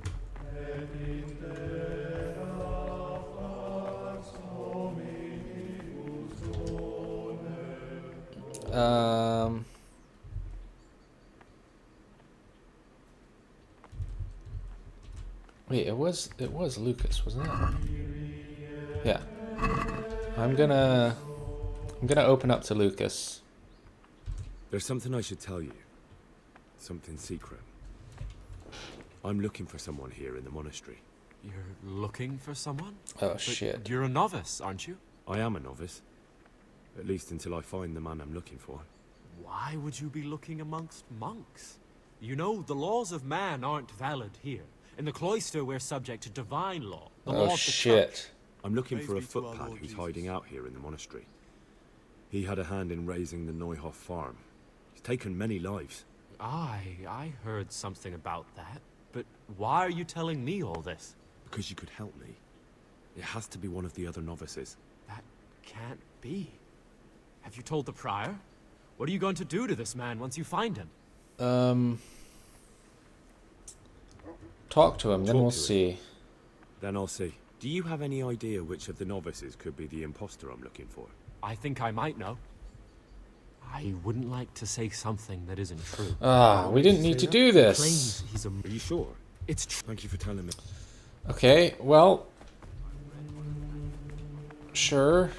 Wait, it was Lucas, wasn't it? Yeah. I'm gonna open up to Lucas. There's something I should tell you. Something secret. I'm looking for someone here in the monastery. You're looking for someone? Oh, but shit. You're a novice, aren't you? I am a novice. At least until I find the man I'm looking for. Why would you be looking amongst monks? You know, the laws of man aren't valid here. In the cloister, we're subject to divine law. The law of the church. I'm looking for a footpad who's hiding out here in the monastery. He had a hand in raising the Neuhof farm. He's taken many lives. I heard something about that. But why are you telling me all this? Because you could help me. It has to be one of the other novices. That can't be. Have you told the prior? What are you going to do to this man once you find him? Talk to him, then we'll see. Then I'll see. Do you have any idea which of the novices could be the imposter I'm looking for? I think I might know. I wouldn't like to say something that isn't true. We didn't need to do this. Are you sure? It's true. Thank you for telling me. Okay, well... Sure.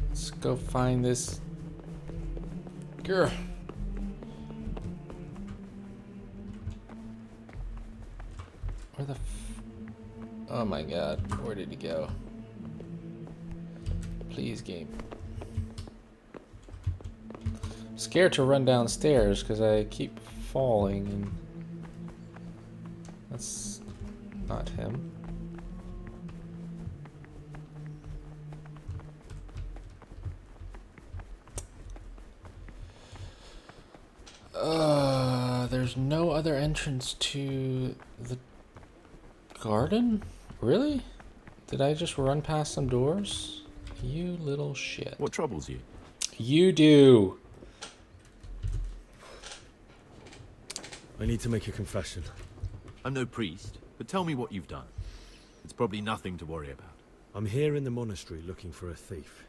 Let's go find this... girl. Where the oh my god, where did he go? Please, game. I'm scared to run downstairs because I keep falling and that's not him. There's no other entrance to the garden? Really? Did I just run past some doors? You little shit. What troubles you? You do. I need to make a confession. I'm no priest, but tell me what you've done. It's probably nothing to worry about. I'm here in the monastery looking for a thief.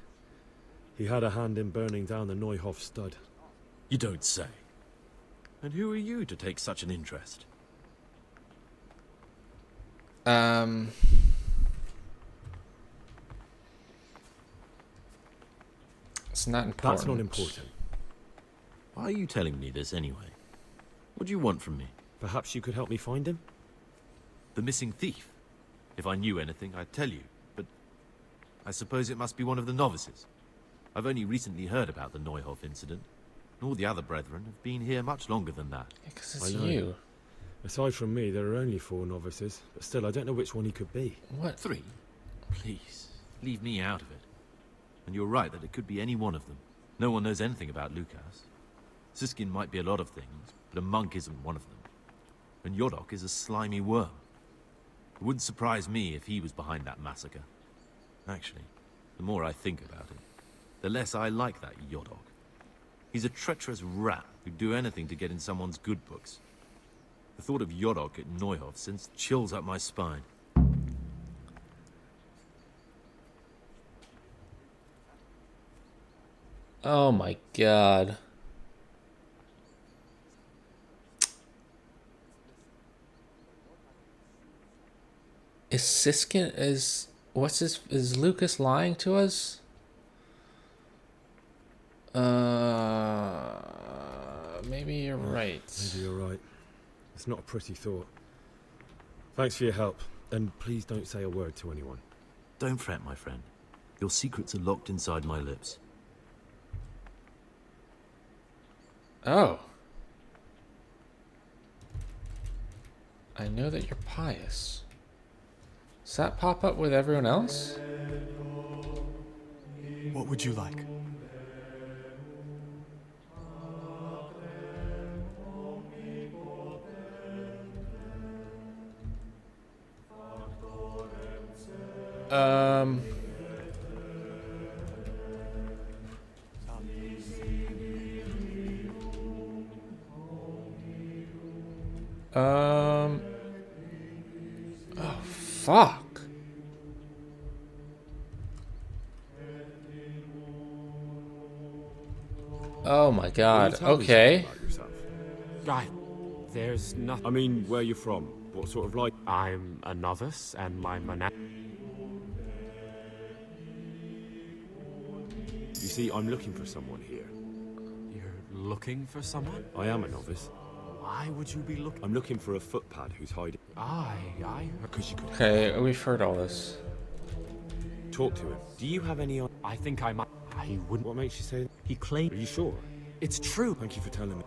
He had a hand in burning down the Neuhof stud. You don't say. And who are you to take such an interest? It's not important. That's not important. Why are you telling me this anyway? What do you want from me? Perhaps you could help me find him? The missing thief. If I knew anything, I'd tell you, but I suppose it must be one of the novices. I've only recently heard about the Neuhof incident, and all the other brethren have been here much longer than that. Because it's you. Aside from me, there are only 4 novices, but still, I don't know which one he could be. What? 3? Please, leave me out of it. And you're right that it could be any one of them. No one knows anything about Lukas. Siskin might be a lot of things, but a monk isn't one of them. And Yodok is a slimy worm. It wouldn't surprise me if he was behind that massacre. Actually, the more I think about it, the less I like that Yodok. He's a treacherous rat who'd do anything to get in someone's good books. The thought of Yodok at Neuhof sends chills up my spine. Oh my god. Is Siskin is Lucas lying to us? Maybe you're right. Maybe you're right. It's not a pretty thought. Thanks for your help, and please don't say a word to anyone. Don't fret, my friend. Your secrets are locked inside my lips. Oh. I know that you're pious. Does that pop up with everyone else? What would you like? Oh, fuck. Oh my god, okay. There's nothing. I mean, where you from? What sort of life? I'm a novice, and my You see, I'm looking for someone here. You're looking for someone? I am a novice. Why would you be looking? I'm looking for a footpad who's hiding. Because you could. Okay, we've heard all this. Talk to him. Do you have any? I think I might. He wouldn't. What makes you say that? He claimed. Are you sure? It's true. Thank you for telling me.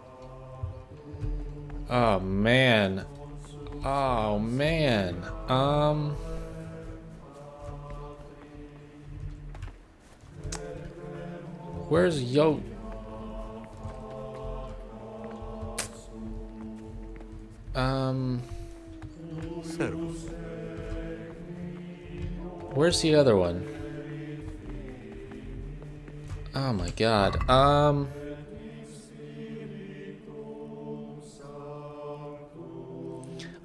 Oh man. Oh man. Where's Yo? Where's the other one? Oh my god. I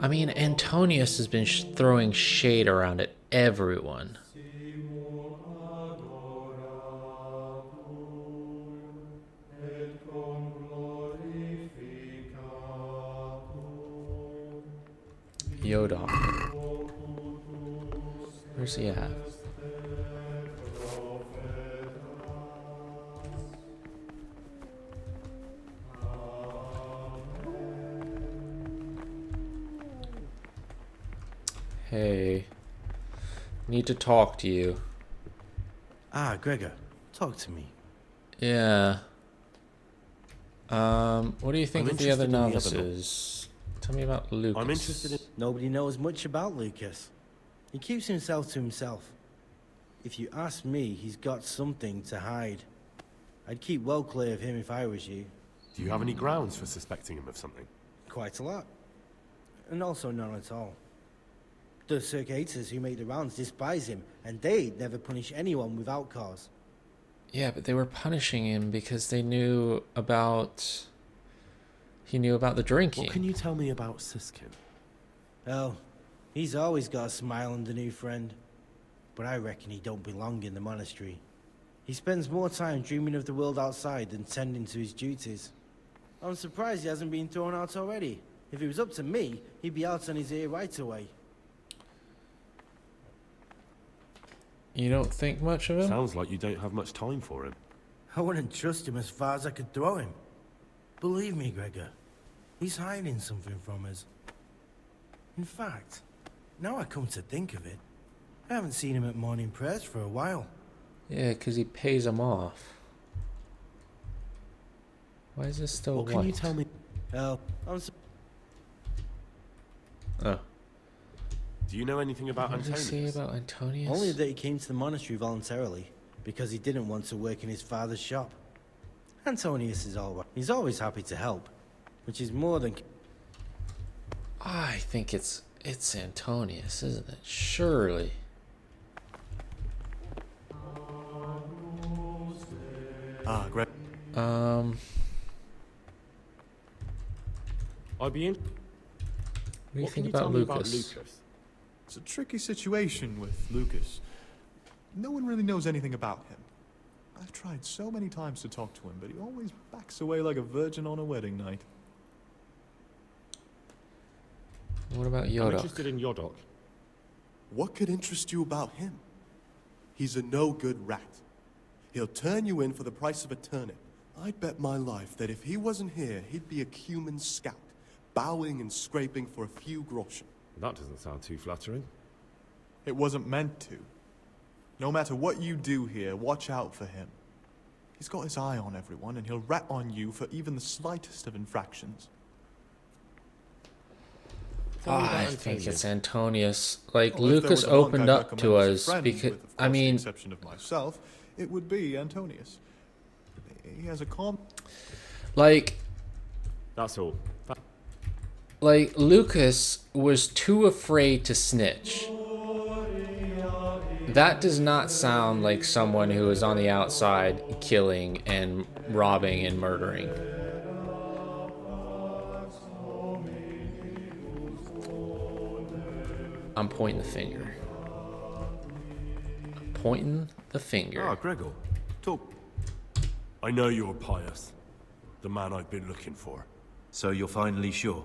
mean, Antonius has been throwing shade around at everyone. Yoda. Where's he at? Hey, need to talk to you. Ah, Gregor, talk to me. Yeah. What do you think of the other novices? Tell me about Lucas. I'm interested in... Nobody knows much about Lucas. He keeps himself to himself. If you ask me, he's got something to hide. I'd keep well clear of him if I was you. Do you have any grounds for suspecting him of something? Quite a lot. And also none at all. The circuitous who make the rounds despise him, and they'd never punish anyone without cause. Yeah, but they were punishing him because they knew about... He knew about the drinking. What can you tell me about Siskin? Oh, he's always got a smile on the new friend. But I reckon he don't belong in the monastery. He spends more time dreaming of the world outside than tending to his duties. I'm surprised he hasn't been thrown out already. If it was up to me, he'd be out on his ear right away. You don't think much of him? Sounds like you don't have much time for him. I wouldn't trust him as far as I could throw him. Believe me, Gregor, he's hiding something from us. In fact, now I come to think of it, I haven't seen him at morning prayers for a while. Yeah, because he pays him off. Why is this still What can you tell me? Oh, Oh. Do you know anything about What did Antonius? he say about Antonius? Only that he came to the monastery voluntarily, because he didn't want to work in his father's shop. Antonius is all right. He's always happy to help, which is more than... I think it's Antonius, isn't it? Surely. Ah, Greg. I'd be in. What do you think tell about me Lucas? It's a tricky situation with Lucas. No one really knows anything about him. I've tried so many times to talk to him, but he always backs away like a virgin on a wedding night. What about I'm Yodok? interested in Yodok. What could interest you about him? He's a no-good rat. He'll turn you in for the price of a turnip. I'd bet my life that if he wasn't here, he'd be a Cuman scout, bowing and scraping for a few groschen. That doesn't sound too flattering. It wasn't meant to. No matter what you do here, watch out for him. He's got his eye on everyone, and he'll rat on you for even the slightest of infractions. I think it's Antonius. Like, Well, if there Lucas was a monk opened I'd up to recommend as a us friend, because, with, of I course, mean... the exception of myself, it would be Antonius. He has a calm... Like... That's all. Like, Lucas was too afraid to snitch. That does not sound like someone who is on the outside killing and robbing and murdering. I'm pointing the finger. I'm pointing the finger. Ah, Gregor. Talk. I know you're Pious. The man I've been looking for. So you're finally sure?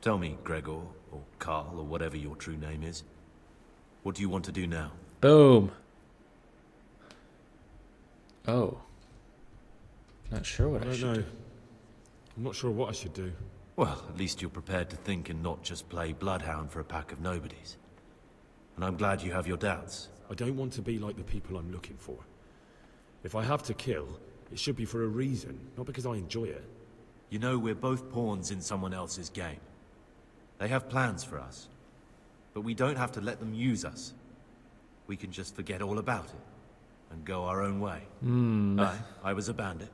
Tell me, Gregor, or Carl, or whatever your true name is. What do you want to do now? Boom. Oh. Not sure what I should do. I'm not sure what I should do. Well, at least you're prepared to think and not just play bloodhound for a pack of nobodies. And I'm glad you have your doubts. I don't want to be like the people I'm looking for. If I have to kill, it should be for a reason, not because I enjoy it. You know, we're both pawns in someone else's game. They have plans for us, but we don't have to let them use us. We can just forget all about it and go our own way. I was a bandit,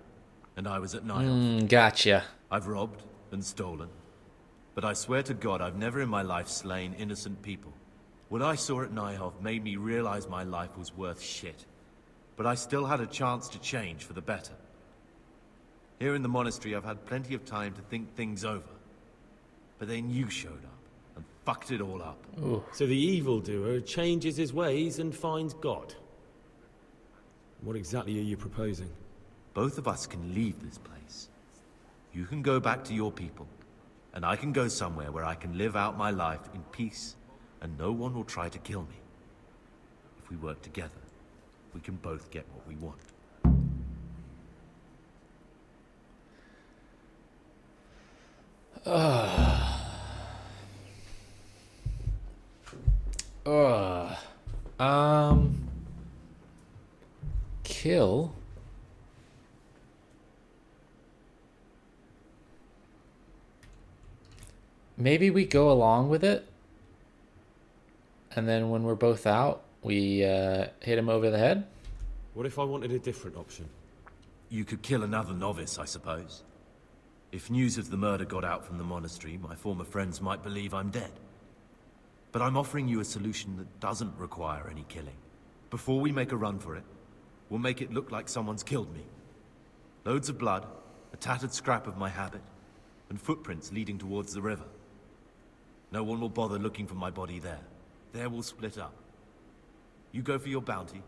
and I was at Nihil. Gotcha. I've robbed and stolen, but I swear to God I've never in my life slain innocent people. What I saw at Nihil made me realize my life was worth shit, but I still had a chance to change for the better. Here in the monastery I've had plenty of time to think things over, but then you showed up and fucked it all up. Ooh. So the evildoer changes his ways and finds God. What exactly are you proposing? Both of us can leave this place. You can go back to your people, and I can go somewhere where I can live out my life in peace, and no one will try to kill me. If we work together, we can both get what we want. Kill. Maybe we go along with it, and then when we're both out, we hit him over the head. What if I wanted a different option? You could kill another novice, I suppose. If news of the murder got out from the monastery, my former friends might believe I'm dead. But I'm offering you a solution that doesn't require any killing. Before we make a run for it, we'll make it look like someone's killed me. Loads of blood, a tattered scrap of my habit, and footprints leading towards the river. No one will bother looking for my body there. There we'll split up. You go for your bounty,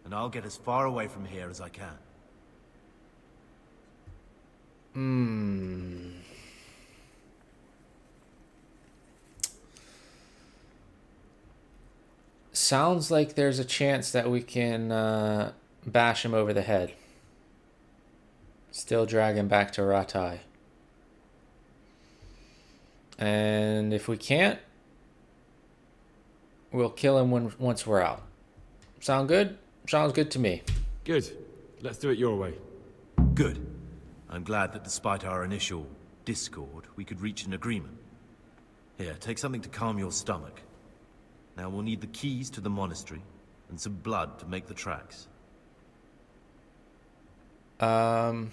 and I'll get as far away from here as I can. Sounds like there's a chance that we can bash him over the head. Still drag him back to Ratai. And if we can't, we'll kill him once we're out. Sound good? Sounds good to me. Good. Let's do it your way. Good. I'm glad that despite our initial discord, we could reach an agreement. Here, take something to calm your stomach. Now we'll need the keys to the monastery and some blood to make the tracks. What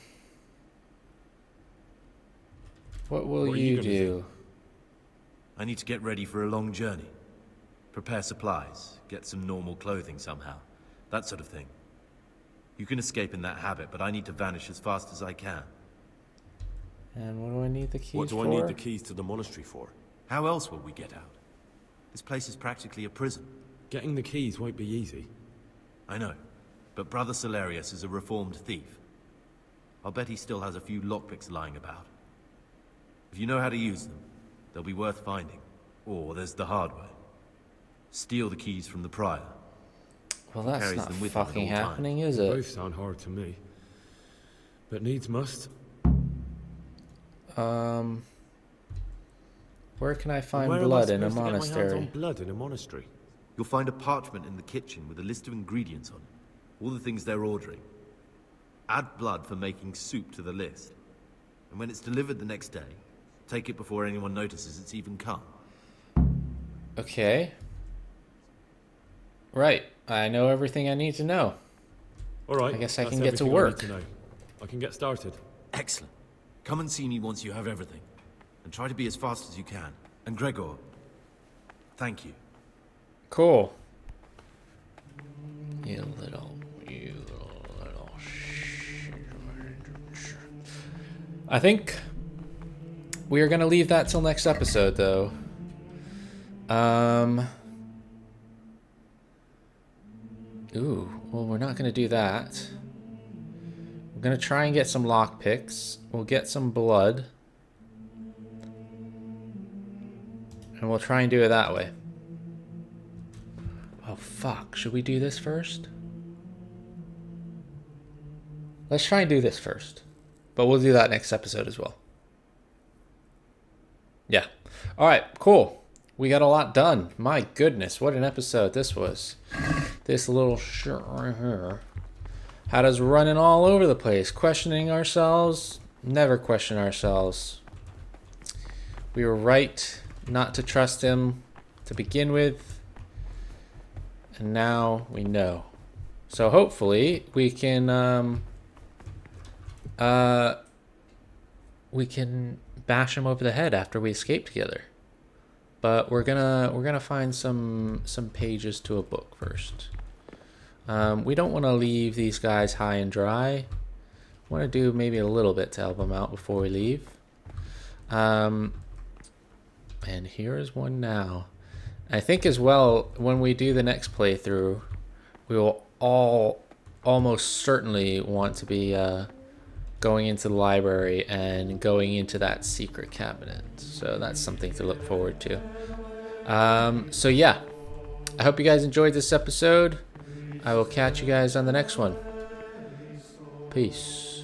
will you do? I need to get ready for a long journey. Prepare supplies, get some normal clothing somehow. That sort of thing. You can escape in that habit, but I need to vanish as fast as I can. And what do I need the keys for? What do I need the keys to the monastery for? How else will we get out? This place is practically a prison. Getting the keys won't be easy. I know, but Brother Salarius is a reformed thief. I'll bet he still has a few lockpicks lying about. If you know how to use them, they'll be worth finding. Or there's the hard way. Steal the keys from the prior. Well, that's not fucking happening, is it? Both sound hard to me. But needs must. Where can I find blood in a monastery? Where am I supposed to get my hands on blood in a monastery? You'll find a parchment in the kitchen with a list of ingredients on it. All the things they're ordering. Add blood for making soup to the list. And when it's delivered the next day, take it before anyone notices it's even come. Okay. Right. I know everything I need to know. All right. I guess I can get to work. I can get started. Excellent. Come and see me once you have everything. And try to be as fast as you can. And Gregor, thank you. Cool. You little. I think we are going to leave that till next episode, though. Ooh, well, we're not going to do that. We're going to try and get some lockpicks. We'll get some blood. And we'll try and do it that way. Oh, fuck. Should we do this first? Let's try and do this first. But we'll do that next episode as well. Yeah. All right, cool. We got a lot done. My goodness, what an episode this was. This little shirt right here had us running all over the place, questioning ourselves. Never question ourselves. We were right not to trust him to begin with. And now we know. So hopefully we can bash him over the head after we escape together. But we're gonna find some pages to a book first. We don't want to leave these guys high and dry. Want to do maybe a little bit to help them out before we leave. And here is one now. I think as well, when we do the next playthrough, we will all almost certainly want to be going into the library and going into that secret cabinet. So that's something to look forward to. So yeah, I hope you guys enjoyed this episode. I will catch you guys on the next one. Peace.